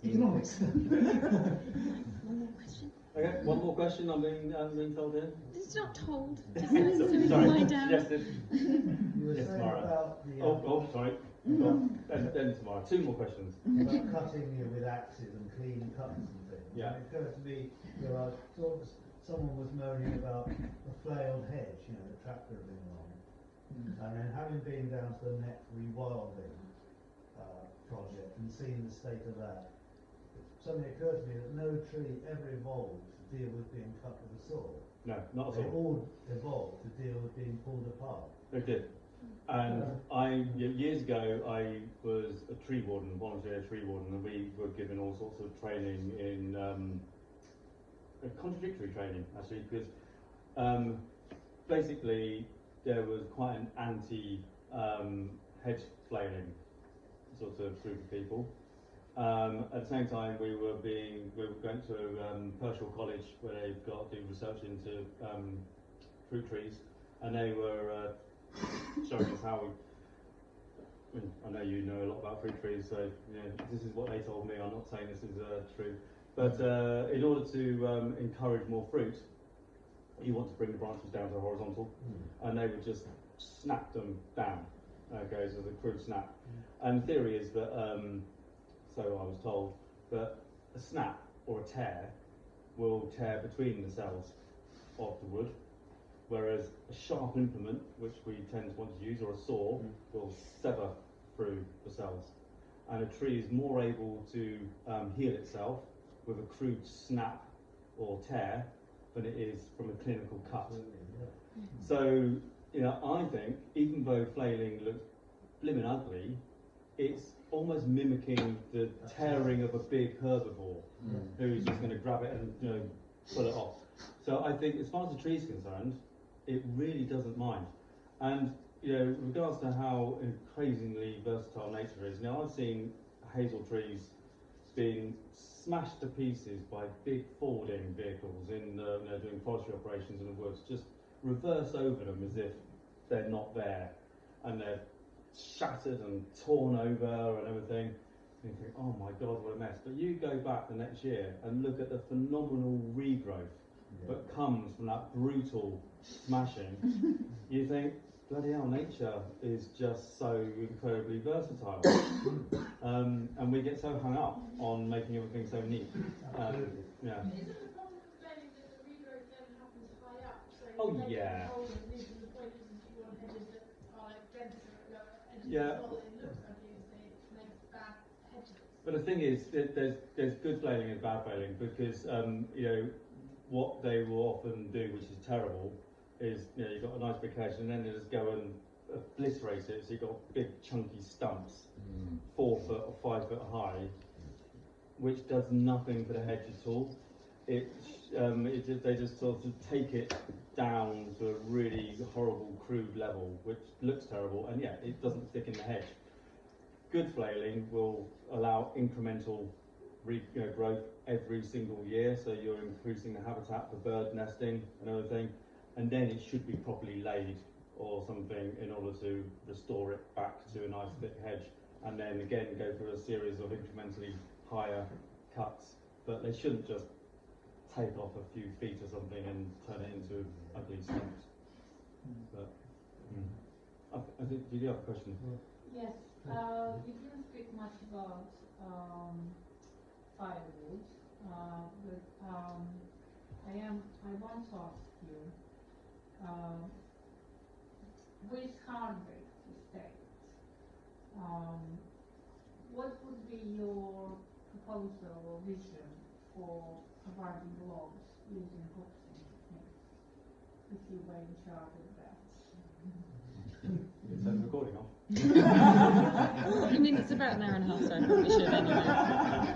S5: Economics.
S6: One more question.
S1: Okay, one more question. I'm being told here.
S6: It's not told.
S1: Sorry,
S6: Lie down.
S1: suggested.
S4: You were
S1: Yes,
S4: saying
S1: tomorrow.
S4: about the
S1: Sorry. Then tomorrow. 2 more questions.
S4: about cutting with axes and clean cuts and things.
S1: Yeah.
S4: And it occurred to me, I thought someone was moaning about a flailed hedge, the tractor being on. And then having been down to the neck rewilding project and seen the state of that, suddenly occurred to me that no tree ever evolved to deal with being cut with a saw.
S1: No, not at
S4: They
S1: all.
S4: all evolved to deal with being pulled apart.
S1: They did. And years ago, I was a tree warden, volunteer tree warden, and we were given all sorts of training in contradictory training, actually, because basically there was quite an anti-hedge flailing sort of group of people. At the same time, we were going to Pershore College, where they've got to do research into fruit trees, and they were showing us how I know you know a lot about fruit trees, so this is what they told me. I'm not saying this is true, but in order to encourage more fruit, you want to bring the branches down to the horizontal, and they would just snap them down. Okay, so the crude snap. And the theory is that, so I was told, that a snap or a tear will tear between the cells of the wood, whereas a sharp implement, which we tend to want to use, or a saw, will sever through the cells. And a tree is more able to heal itself with a crude snap or tear than it is from a clinical cut. So, I think, even though flailing looks blimmin' ugly, it's almost mimicking the tearing of a big herbivore who's just going to grab it and pull it off. So I think as far as the tree's concerned, it really doesn't mind. And you know, in regards to how crazingly versatile nature is, now I've seen hazel trees being smashed to pieces by big forwarding vehicles in you know, doing forestry operations in the woods, just reverse over them as if they're not there, and they're shattered and torn over and everything. And you think, oh my God, what a mess. But you go back the next year and look at the phenomenal regrowth that comes from that brutal smashing. You think, bloody hell, nature is just so incredibly versatile. And we get so hung up on making everything so neat. Yeah.
S9: Isn't the problem complaining that the regrowth then happens high up? So
S1: Oh,
S9: you make
S1: yeah.
S9: it hold and leave to the point isn't you want hedges that are like denser at lower edges.
S1: Yeah.
S9: It's not that it looks ugly, it's that it makes bad hedges.
S1: But the thing is, there's good flailing and bad flailing, because you know, what they will often do, which is terrible, is, you know, you've got a nice big hedge and then they just go and obliterate it, so you've got big chunky stumps, 4 foot or 5 foot high, which does nothing for the hedge at all. They just sort of take it down to a really horrible, crude level, which looks terrible, and yeah, it doesn't stick in the hedge. Good flailing will allow incremental growth every single year, so you're increasing the habitat for bird nesting and everything, and then it should be properly laid or something in order to restore it back to a nice thick hedge, and then again go through a series of incrementally higher cuts. But they shouldn't just take off a few feet or something and turn it into ugly stumps. But I think, did you have a question?
S10: Yes, you didn't speak much about firewood, but I want to ask you, with hardwood estates, what would be your proposal or vision for providing logs using coppicing techniques, if you were in charge of that?
S1: Is that recording on?
S6: I mean, it's about an hour and a half, so I probably should anyway.